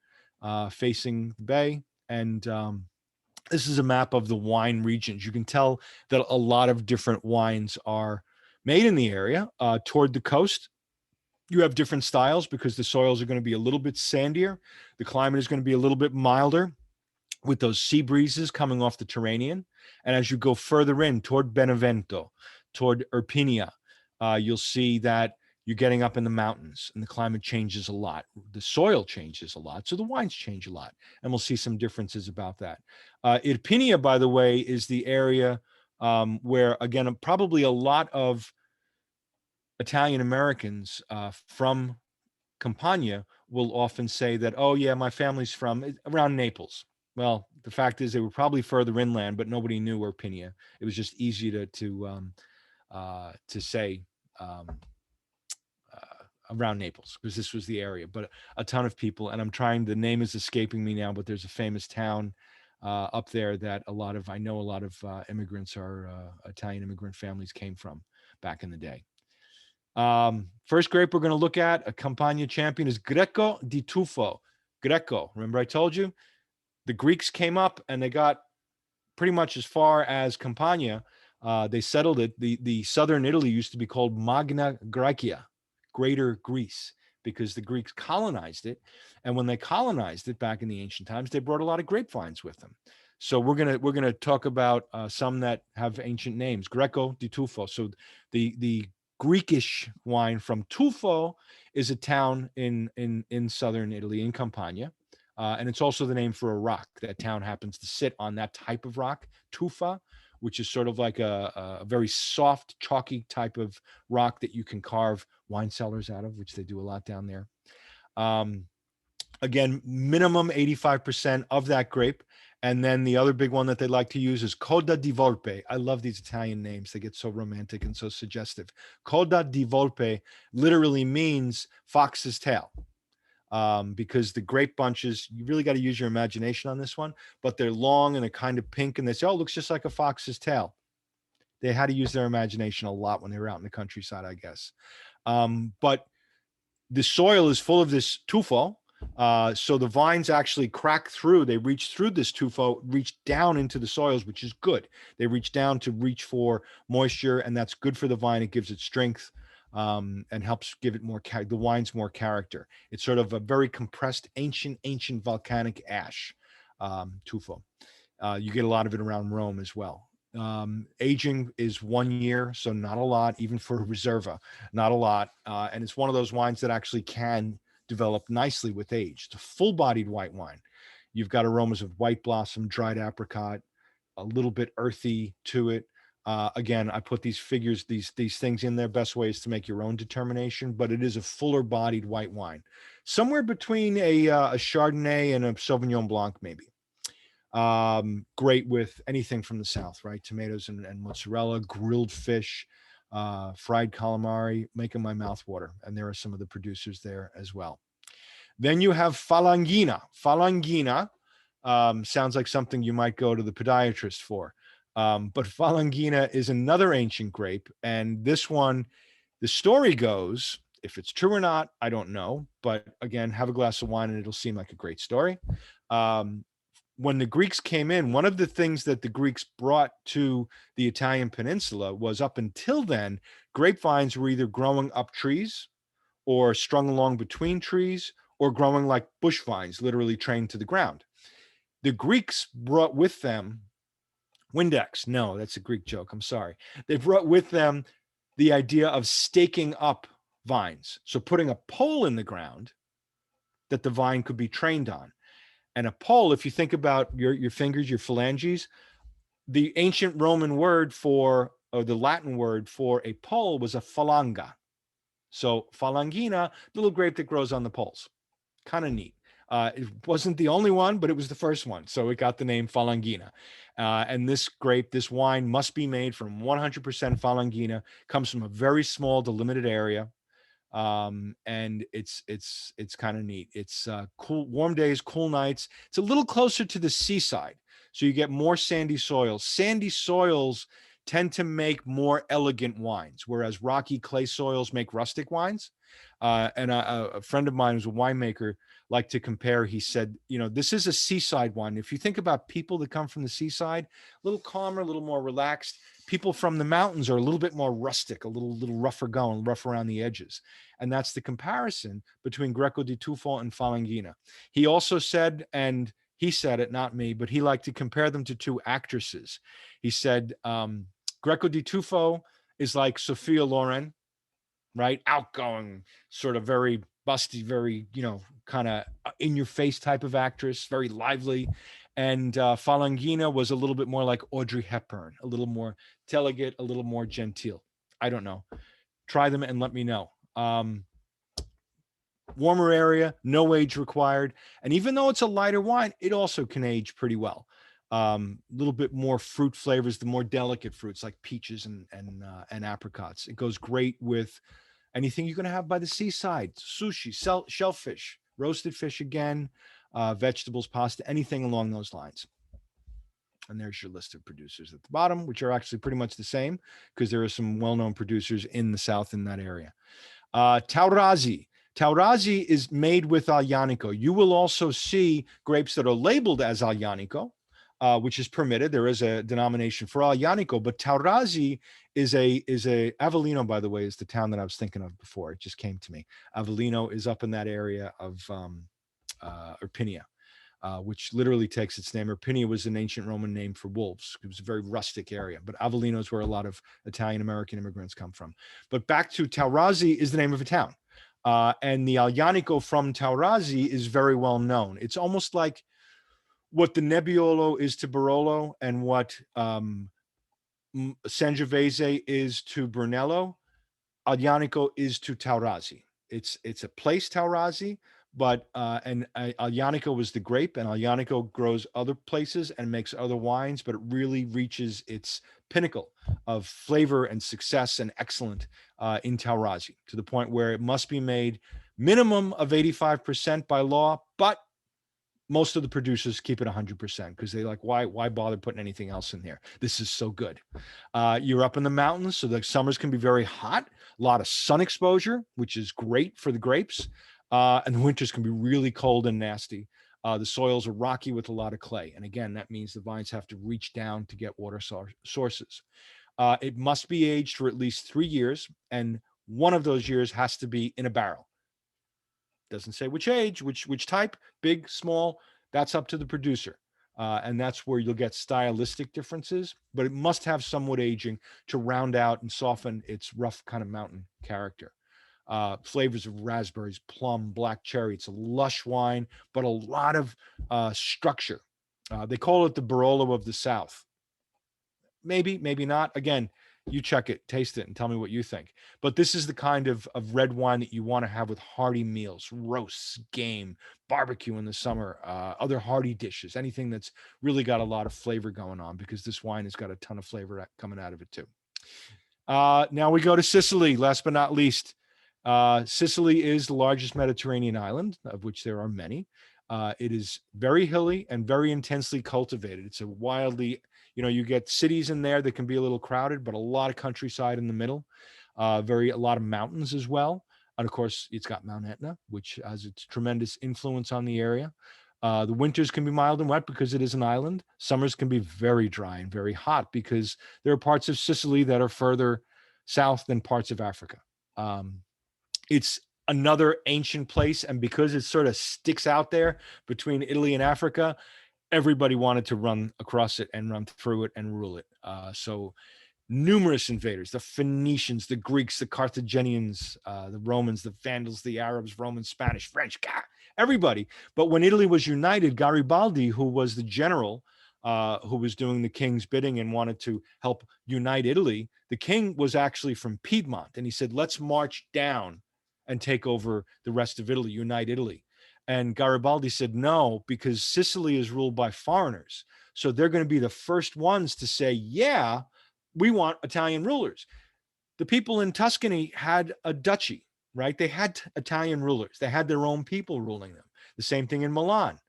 facing the bay. And this is a map of the wine regions. You can tell that a lot of different wines are made in the area. Toward the coast, you have different styles because the soils are going to be a little bit sandier. The climate is going to be a little bit milder, with those sea breezes coming off the Tyrrhenian. And as you go further in toward Benevento, toward Irpinia, you'll see that you're getting up in the mountains and the climate changes a lot. The soil changes a lot. So the wines change a lot. And we'll see some differences about that. Irpinia, by the way, is the area where, again, probably a lot of Italian Americans from Campania will often say that, oh yeah, my family's from around Naples. Well, the fact is they were probably further inland, but nobody knew Irpinia. It was just easy to say around Naples, because this was the area. But a ton of people, and the name is escaping me now, but there's a famous town up there that I know a lot of immigrants, Italian immigrant families came from back in the day. First grape we're going to look at, a Campania Champion, is Greco di Tufo. Greco, remember I told you? The Greeks came up and they got pretty much as far as Campania. They settled it. The southern Italy used to be called Magna Graecia, Greater Greece, because the Greeks colonized it. And when they colonized it back in the ancient times, they brought a lot of grapevines with them. So we're gonna talk about some that have ancient names. Greco di Tufo. So the Greekish wine from Tufo is a town in southern Italy, in Campania. And it's also the name for a rock. That town happens to sit on that type of rock, tufa, which is sort of like a very soft, chalky type of rock that you can carve wine cellars out of, which they do a lot down there. Again, minimum 85% of that grape. And then the other big one that they like to use is Coda di Volpe. I love these Italian names. They get so romantic and so suggestive. Coda di Volpe literally means fox's tail. Because the grape bunches, you really got to use your imagination on this one, but they're long and they're kind of pink, and they say, oh, it looks just like a fox's tail. They had to use their imagination a lot when they were out in the countryside, I guess. But the soil is full of this tufo. So the vines actually crack through. They reach through this tufo, reach down into the soils, which is good. They reach down to reach for moisture, and that's good for the vine. It gives it strength and helps give it more, the wines more character. It's sort of a very compressed, ancient volcanic ash, tufo. You get a lot of it around Rome as well. Aging is 1 year, so not a lot, even for a Reserva, not a lot. And it's one of those wines that actually can develop nicely with age. It's a full-bodied white wine. You've got aromas of white blossom, dried apricot, a little bit earthy to it. Again, I put these figures, these things in there. Best ways to make your own determination, but it is a fuller-bodied white wine, somewhere between a Chardonnay and a Sauvignon Blanc, maybe. Great with anything from the south, right? Tomatoes and mozzarella, grilled fish, fried calamari, making my mouth water. And there are some of the producers there as well. Then you have Falanghina. Falanghina sounds like something you might go to the podiatrist for. But Falanghina is another ancient grape. And this one, the story goes, if it's true or not, I don't know. But again, have a glass of wine and it'll seem like a great story. When the Greeks came in, one of the things that the Greeks brought to the Italian peninsula was, up until then, grapevines were either growing up trees or strung along between trees or growing like bush vines, literally trained to the ground. The Greeks brought with them Windex. No, that's a Greek joke. I'm sorry. They brought with them the idea of staking up vines. So putting a pole in the ground that the vine could be trained on. And a pole, if you think about your fingers, your phalanges, the ancient Roman word for, or the Latin word for a pole was a phalanga. So Falanghina, little grape that grows on the poles. Kind of neat. It wasn't the only one, but it was the first one. So it got the name Falanghina. And this grape, this wine must be made from 100% Falanghina, comes from a very small delimited area. And it's kind of neat. It's cool, warm days, cool nights. It's a little closer to the seaside, so you get more sandy soils. Sandy soils tend to make more elegant wines, whereas rocky clay soils make rustic wines. And a friend of mine who's a winemaker liked to compare. He said, you know, this is a seaside wine. If you think about people that come from the seaside, a little calmer, a little more relaxed. People from the mountains are a little bit more rustic, a little rougher going, rough around the edges. And that's the comparison between Greco di Tufo and Falanghina. He also said, and he said it, not me, but he liked to compare them to two actresses. He said, Greco di Tufo is like Sophia Loren, right? Outgoing, sort of very busty, very, you know, kind of in your face type of actress, very lively. And Falanghina was a little bit more like Audrey Hepburn, a little more delicate, a little more genteel. I don't know. Try them and let me know. Warmer area, no age required. And even though it's a lighter wine, it also can age pretty well. A little bit more fruit flavors, the more delicate fruits like peaches and apricots. It goes great with anything you're going to have by the seaside, sushi, shellfish, roasted fish again, vegetables, pasta, anything along those lines. And there's your list of producers at the bottom, which are actually pretty much the same because there are some well-known producers in the South in that area. Taurasi. Taurasi is made with Aglianico. You will also see grapes that are labeled as Aglianico, which is permitted. There is a denomination for Aglianico, but Taurasi is a Avellino, by the way, is the town that I was thinking of before. It just came to me. Avellino is up in that area of Irpinia, which literally takes its name. Irpinia was an ancient Roman name for wolves. It was a very rustic area, but Avellino is where a lot of Italian-American immigrants come from. But back to Taurasi is the name of a town. And the Aglianico from Taurasi is very well known. It's almost like what the Nebbiolo is to Barolo and what Sangiovese is to Brunello, Aglianico is to Taurasi. It's a place, Taurasi, But Aglianico was the grape, and Aglianico grows other places and makes other wines, but it really reaches its pinnacle of flavor and success and excellent in Taurasi, to the point where it must be made minimum of 85% by law, but most of the producers keep it 100% because they like, why bother putting anything else in there? This is so good. You're up in the mountains, so the summers can be very hot, a lot of sun exposure, which is great for the grapes. And the winters can be really cold and nasty. The soils are rocky with a lot of clay. And again, that means the vines have to reach down to get water sources. It must be aged for at least 3 years, and one of those years has to be in a barrel. Doesn't say which age, which type, big, small, that's up to the producer. And that's where you'll get stylistic differences, but it must have some wood aging to round out and soften its rough kind of mountain character. Flavors of raspberries, plum, black cherry. It's a lush wine, but a lot of structure. They call it the Barolo of the South. Maybe, maybe not. Again, you check it, taste it, and tell me what you think. But this is the kind of red wine that you want to have with hearty meals, roasts, game, barbecue in the summer, other hearty dishes, anything that's really got a lot of flavor going on, because this wine has got a ton of flavor coming out of it too. Now we go to Sicily, last but not least. Sicily is the largest Mediterranean island, of which there are many. It is very hilly and very intensely cultivated. It's a wildly, you get cities in there that can be a little crowded, but a lot of countryside in the middle, a lot of mountains as well. And of course, it's got Mount Etna, which has its tremendous influence on the area. The winters can be mild and wet because it is an island. Summers can be very dry and very hot because there are parts of Sicily that are further south than parts of Africa. It's another ancient place, and because it sort of sticks out there between Italy and Africa, everybody wanted to run across it and run through it and rule it. So numerous invaders, the Phoenicians, the Greeks, the Carthaginians, the Romans, the Vandals, the Arabs, Romans, Spanish, French, everybody. But when Italy was united, Garibaldi, who was the general who was doing the king's bidding and wanted to help unite Italy, the king was actually from Piedmont, and he said, let's march down and take over the rest of Italy, unite Italy. And Garibaldi said no, because Sicily is ruled by foreigners. So they're going to be the first ones to say, yeah, we want Italian rulers. The people in Tuscany had a duchy, right? They had Italian rulers. They had their own people ruling them. The same thing in Milan.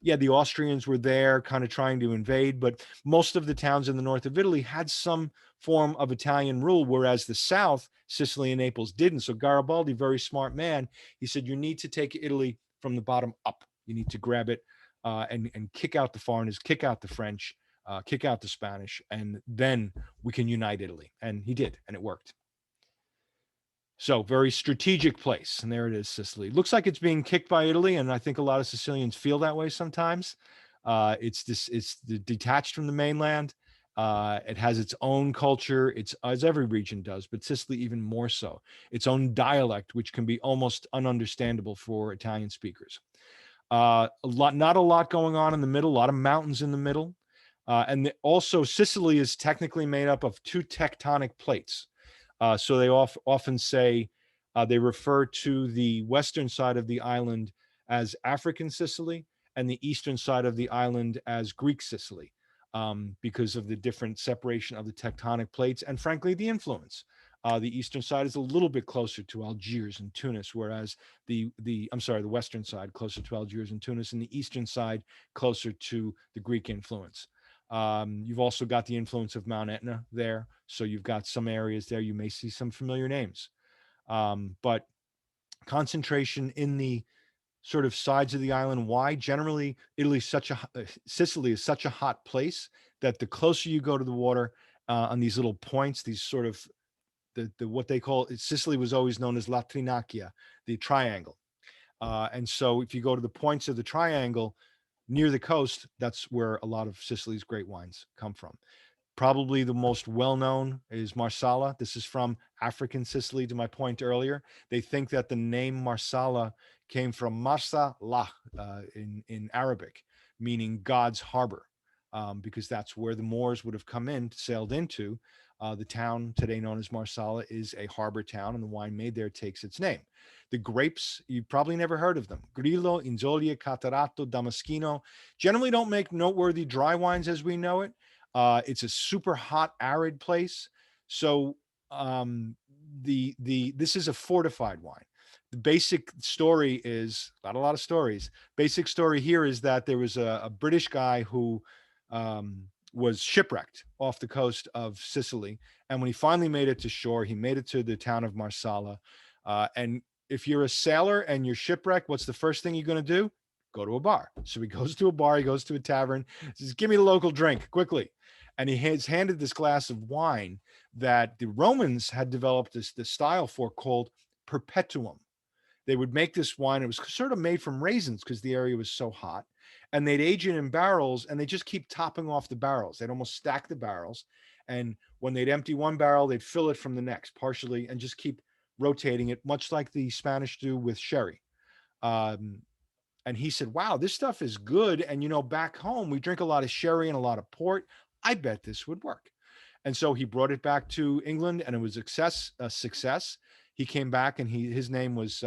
Yeah, the Austrians were there kind of trying to invade, but most of the towns in the north of Italy had some form of Italian rule, whereas the south, Sicily and Naples, didn't. So Garibaldi, very smart man, he said, you need to take Italy from the bottom up. You need to grab it and kick out the foreigners, kick out the French, kick out the Spanish, and then we can unite Italy. And he did, and it worked. So very strategic place. And there it is, Sicily. Looks like it's being kicked by Italy, and I think a lot of Sicilians feel that way sometimes. It's detached from the mainland. It has its own culture. It's, as every region does, but Sicily even more so. Its own dialect, which can be almost ununderstandable for Italian speakers. Not a lot going on in the middle. A lot of mountains in the middle. And also, Sicily is technically made up of two tectonic plates. So they often say, they refer to the western side of the island as African Sicily and the eastern side of the island as Greek Sicily, because of the different separation of the tectonic plates and, frankly, the influence. The eastern side is a little bit closer to Algiers and Tunis, whereas the western side closer to Algiers and Tunis, and the eastern side closer to the Greek influence. You've also got the influence of Mount Etna there. So you've got some areas there. You may see some familiar names. But concentration in the sort of sides of the island. Why? Generally, Sicily is such a hot place that the closer you go to the water on these little points, these sort of what they call, Sicily was always known as La Trinacchia, the triangle. And so if you go to the points of the triangle near the coast, that's where a lot of Sicily's great wines come from. Probably the most well-known is Marsala. This is from African Sicily, to my point earlier. They think that the name Marsala came from Marsala in Arabic, meaning God's harbor, because that's where the Moors would have come in, sailed into, The town today known as Marsala is a harbor town, and the wine made there takes its name. The grapes, you probably never heard of them. Grillo, Inzolia, Catarato, Damaschino. Generally don't make noteworthy dry wines as we know it. It's a super hot, arid place. So this is a fortified wine. The basic story is not a lot of stories. Basic story here is that there was a British guy who was shipwrecked off the coast of Sicily. And when he finally made it to shore, he made it to the town of Marsala. And if you're a sailor and you're shipwrecked, what's the first thing you're going to do? Go to a bar. So he goes to a bar, he goes to a tavern, says, give me the local drink quickly. And he has handed this glass of wine that the Romans had developed this style for called perpetuum. They would make this wine. It was sort of made from raisins because the area was so hot. And they'd age it in barrels, and they just keep topping off the barrels. They'd almost stack the barrels. And when they'd empty one barrel, they'd fill it from the next partially and just keep rotating it, much like the Spanish do with sherry. And he said, wow, this stuff is good. And, you know, back home, we drink a lot of sherry and a lot of port. I bet this would work. And so he brought it back to England, and it was a success. He came back, and his name was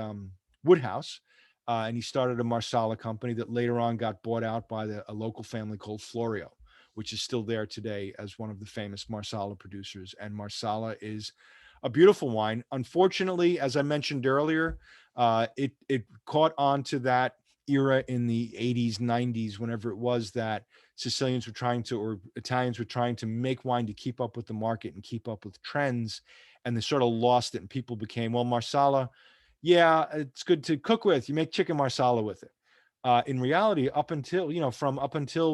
Woodhouse, and he started a Marsala company that later on got bought out by a local family called Florio, which is still there today as one of the famous Marsala producers. And Marsala is a beautiful wine. Unfortunately, as I mentioned earlier, it caught on to that era in the 80s, 90s, whenever it was that Sicilians were trying to, or Italians were trying to make wine to keep up with the market and keep up with trends. And they sort of lost it, and people became, well, Marsala, yeah, it's good to cook with. You make chicken Marsala with it. In reality, up until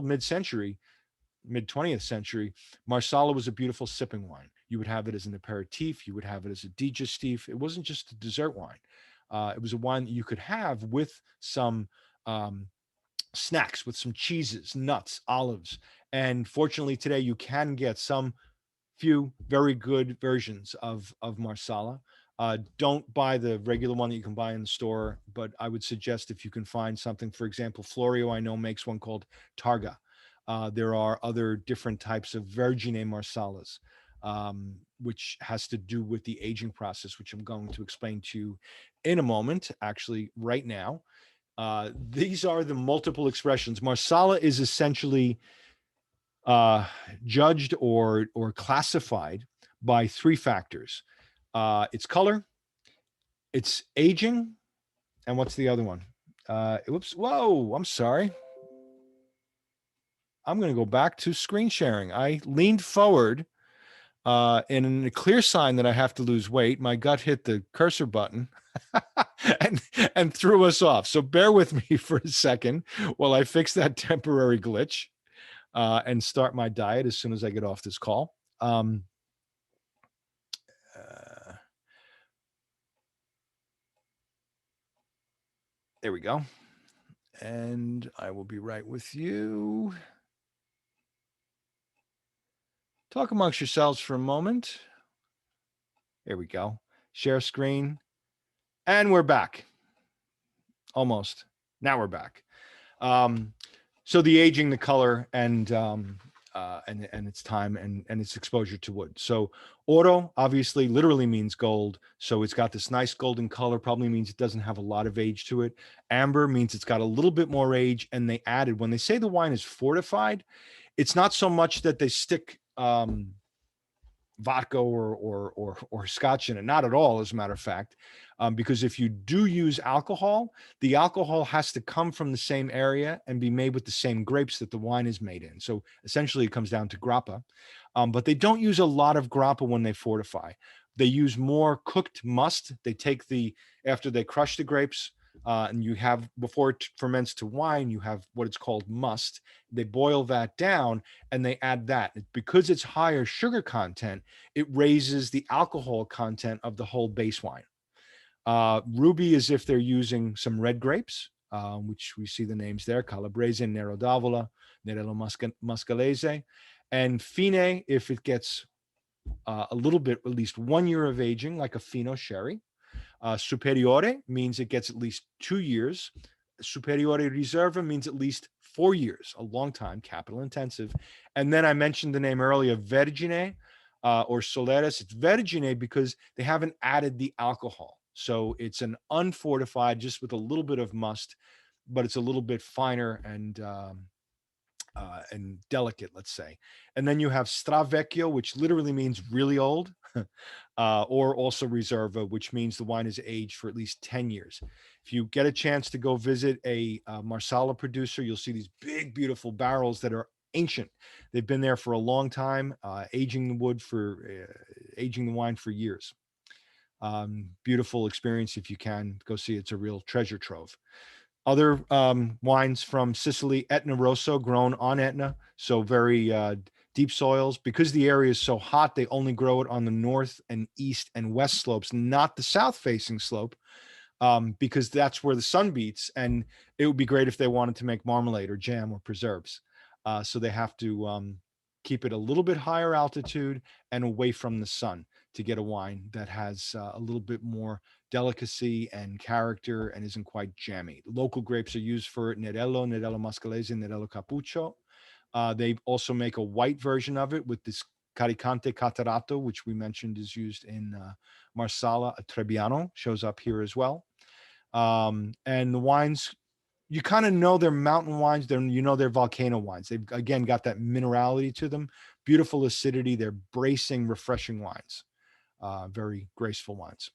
mid-century, mid 20th century, Marsala was a beautiful sipping wine. You would have it as an aperitif. You would have it as a digestif. It wasn't just a dessert wine. It was a wine that you could have with some snacks, with some cheeses, nuts, olives. And fortunately, today you can get some few very good versions of Marsala. Don't buy the regular one that you can buy in the store, but I would suggest if you can find something, for example, Florio, I know, makes one called Targa. There are other different types of Vergine Marsalas, which has to do with the aging process, which I'm going to explain to you in a moment, actually right now. These are the multiple expressions. Marsala is essentially judged or classified by three factors: its color, its aging, and what's the other one? Whoops! Whoa! I'm sorry. I'm going to go back to screen sharing. I leaned forward, in a clear sign that I have to lose weight. My gut hit the cursor button and threw us off. So bear with me for a second while I fix that temporary glitch. And start my diet as soon as I get off this call. There we go. And I will be right with you. Talk amongst yourselves for a moment. There we go. Share screen. And we're back. Almost. Now we're back. So the aging, the color, and its time and its exposure to wood. So oro obviously literally means gold. So it's got this nice golden color, probably means it doesn't have a lot of age to it. Amber means it's got a little bit more age, and they added, when they say the wine is fortified, it's not so much that they stick vodka or scotch in it, not at all, as a matter of fact, because if you do use alcohol, the alcohol has to come from the same area and be made with the same grapes that the wine is made in. So essentially it comes down to grappa, but they don't use a lot of grappa when they fortify. They use more cooked must. They take after they crush the grapes, and you have, before it ferments to wine, you have what it's called must. They boil that down and they add that. Because it's higher sugar content, it raises the alcohol content of the whole base wine. Ruby is if they're using some red grapes, which we see the names there: Calabrese, Nero d'Avola, Nero Mascalese. And Fine, if it gets a little bit, at least 1 year of aging, like a Fino sherry. Superiore means it gets at least 2 years. Superiore Riserva means at least 4 years, a long time, capital intensive. And then I mentioned the name earlier, Vergine. or Soleras. It's Vergine because they haven't added the alcohol. So it's an unfortified, just with a little bit of must, but it's a little bit finer and delicate, let's say. And then you have Stravecchio, which literally means really old, or also Reserva, which means the wine is aged for at least 10 years. If you get a chance to go visit a Marsala producer, you'll see these big, beautiful barrels that are ancient. They've been there for a long time, aging the wine for years. Beautiful experience. If you can go see, it's a real treasure trove. Other wines from Sicily, Etna Rosso, grown on Etna, so very deep soils. Because the area is so hot, they only grow it on the north and east and west slopes, not the south-facing slope, because that's where the sun beats, and it would be great if they wanted to make marmalade or jam or preserves. So they have to keep it a little bit higher altitude and away from the sun to get a wine that has a little bit more delicacy and character and isn't quite jammy. Local grapes are used for Nerello, Nerello Mascalese, Nerello Cappuccio. They also make a white version of it with this Caricante Catarato, which we mentioned is used in Marsala. A Trebbiano shows up here as well. And the wines, you kind of know they're mountain wines. They're volcano wines. They've, again, got that minerality to them, beautiful acidity. They're bracing, refreshing wines, very graceful wines.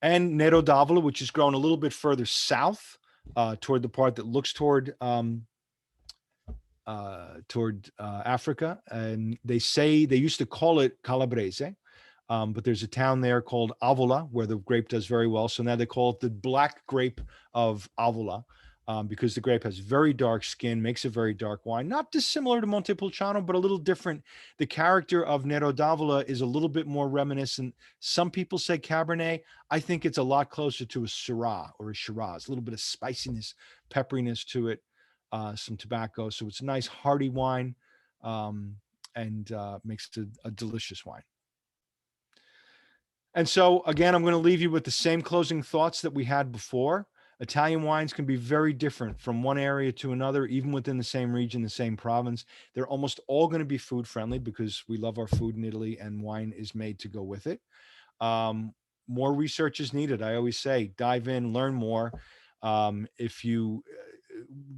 And Nero d'Avola, which is grown a little bit further south toward the part that looks toward Africa. And they say they used to call it Calabrese, but there's a town there called Avola where the grape does very well. So now they call it the black grape of Avola, because the grape has very dark skin, makes a very dark wine, not dissimilar to Montepulciano, but a little different. The character of Nero d'Avola is a little bit more reminiscent. Some people say Cabernet. I think it's a lot closer to a Syrah or a Shiraz, a little bit of spiciness, pepperiness to it, some tobacco. So it's a nice hearty wine, and makes it a delicious wine. And so, again, I'm going to leave you with the same closing thoughts that we had before. Italian wines can be very different from one area to another, even within the same region, the same province. They're almost all going to be food friendly because we love our food in Italy and wine is made to go with it. More research is needed. I always say, dive in, learn more. If you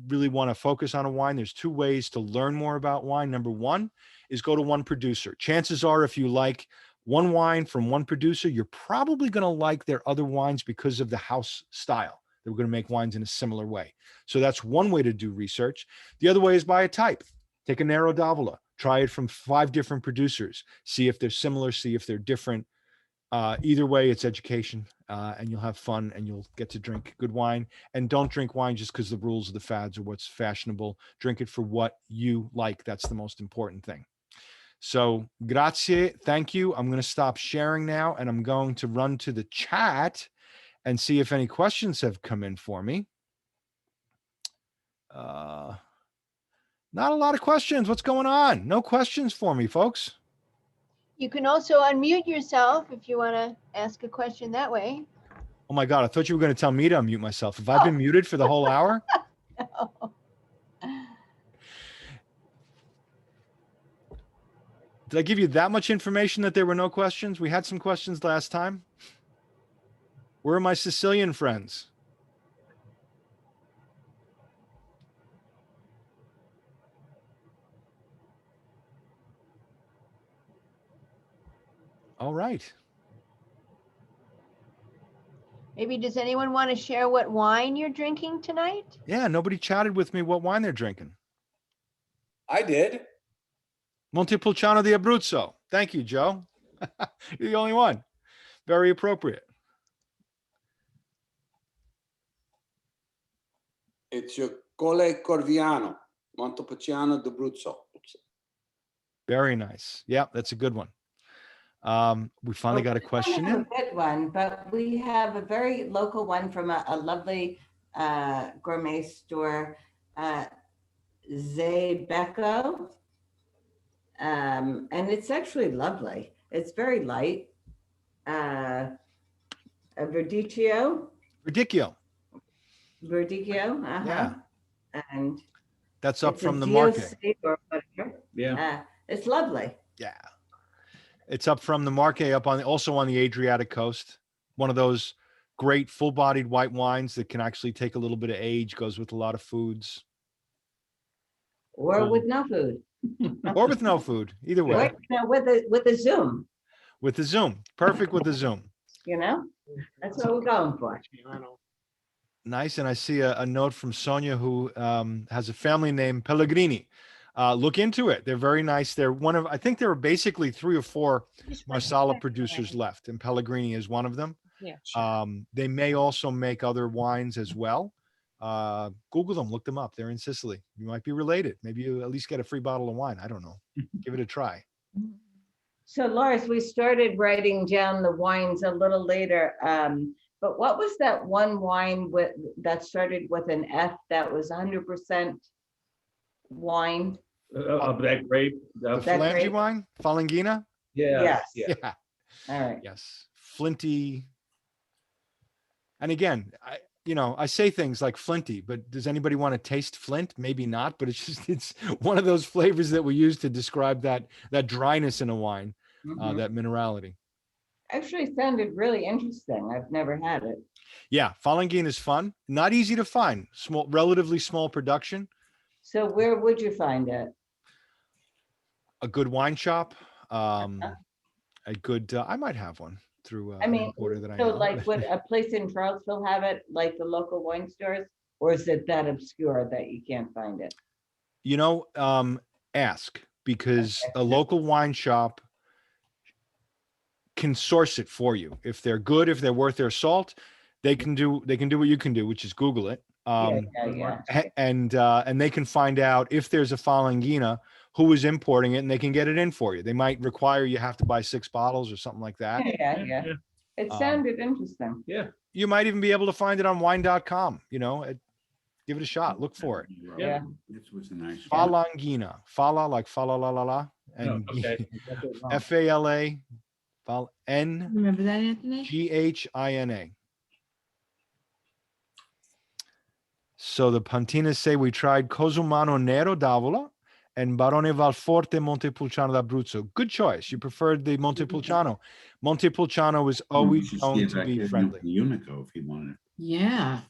really want to focus on a wine, there's two ways to learn more about wine. Number one is go to one producer. Chances are, if you like one wine from one producer, you're probably going to like their other wines because of the house style. They're going to make wines in a similar way. So that's one way to do research. The other way is buy a type. Take a Nero d'Avola, try it from 5 different producers, see if they're similar, see if they're different. Either way, it's education, and you'll have fun and you'll get to drink good wine. And don't drink wine just because the rules of the fads or what's fashionable. Drink it for what you like. That's the most important thing. So grazie, thank you. I'm going to stop sharing now and I'm going to run to the chat and see if any questions have come in for me. Not a lot of questions. What's going on? No questions for me, folks. You can also unmute yourself if you want to ask a question that way. Oh my God, I thought you were going to tell me to unmute myself. Have I been muted for the whole hour? No. Did I give you that much information that there were no questions? We had some questions last time. Where are my Sicilian friends? All right. Maybe does anyone want to share what wine you're drinking tonight? Yeah, nobody chatted with me what wine they're drinking. I did. Montepulciano di Abruzzo. Thank you, Joe. You're the only one. Very appropriate. It's your Colle Corviano, Montepulciano d'Abruzzo. Very nice. Yeah, that's a good one. We finally got a question in. A good one, but we have a very local one from a lovely gourmet store, Zebeco. And it's actually lovely. It's very light. A Verdicchio. Verdicchio. Yeah. And that's up from the market. Or whatever. Yeah. It's lovely. Yeah. It's up from the Marche, up on also on the Adriatic coast. One of those great full-bodied white wines that can actually take a little bit of age, goes with a lot of foods. Or with no food. Or with no food, either way. With a Zoom, With the Zoom, perfect with the Zoom. you know? That's what we're going for. Nice, and I see a note from Sonia who has a family named Pellegrini. Look into it. They're very nice. They're one of, I think there are basically 3 or 4 Marsala producers left, and Pellegrini is one of them. Yeah. They may also make other wines as well. Google them, look them up. They're in Sicily. You might be related. Maybe you at least get a free bottle of wine. I don't know. Give it a try. So Lars, we started writing down the wines a little later. But what was that one wine that started with an F that was 100% wine? That grape. The That Falange grape? wine, Falanghina. Yes. Yeah. All right. Yes. Flinty. And again, I say things like flinty, but does anybody want to taste Flint? Maybe not, but it's one of those flavors that we use to describe that dryness in a wine, Mhm. that minerality. Actually sounded really interesting. I've never had it. Yeah, Falanghina is fun. Not easy to find. Relatively small production. So where would you find it? A good wine shop. A good. I might have one through I an mean, importer that I so know. like would a place in Charlottesville have it, like the local wine stores? Or is it that obscure that you can't find it? Ask, because a local wine shop can source it for you. If they're good, if they're worth their salt, they can do what you can do, which is Google it. Yeah. And they can find out if there's a Falanghina, who is importing it, and they can get it in for you. They might require you have to buy 6 bottles or something like that. Yeah. It sounded interesting. Yeah. You might even be able to find it on wine.com, give it a shot. Look for it. Yeah. This was a nice. Falanghina. Fala, like fala la la la. And Okay. Fala, N Remember that, Anthony? Ghina. So the Pantinas say we tried Cosumano Nero d'Avola and Barone Valforte Montepulciano d'Abruzzo. Good choice. You preferred the Montepulciano. Montepulciano is always known to be friendly. Unico, if you wanted. Yeah.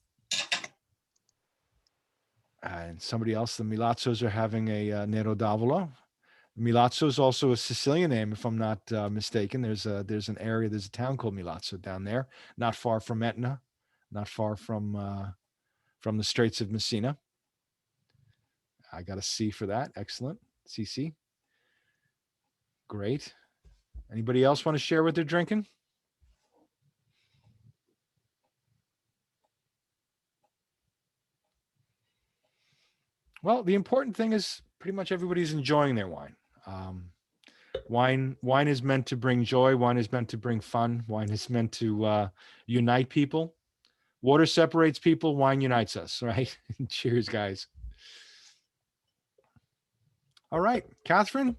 And somebody else, the Milazzos are having a Nero d'Avola. Milazzo is also a Sicilian name, if I'm not mistaken. There's an area, there's a town called Milazzo down there, not far from Etna, not far from the Straits of Messina. I got a C for that. Excellent. CC. Great. Anybody else want to share what they're drinking? Well, the important thing is pretty much everybody's enjoying their wine. Wine is meant to bring joy. Wine is meant to bring fun. Wine is meant to unite people. Water separates people. Wine unites us, right? Cheers, guys. All right, Catherine,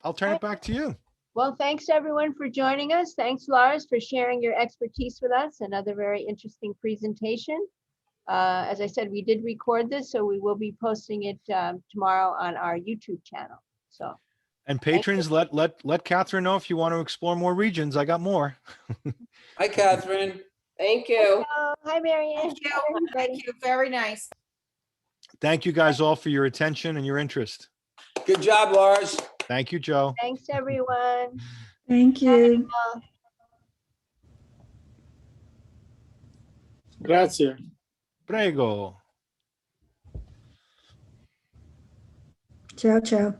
I'll turn it back to you. Well, thanks everyone for joining us. Thanks, Lars, for sharing your expertise with us. Another very interesting presentation. As I said, we did record this, so we will be posting it tomorrow on our YouTube channel. So. And patrons, let Catherine know if you want to explore more regions. I got more. Hi, Catherine. Thank you. Hi, Marianne. Thank you. Thank you. Very nice. Thank you guys all for your attention and your interest. Good job, Lars. Thank you, Joe. Thanks, everyone. Thank you. Grazie. Prego. Ciao, ciao.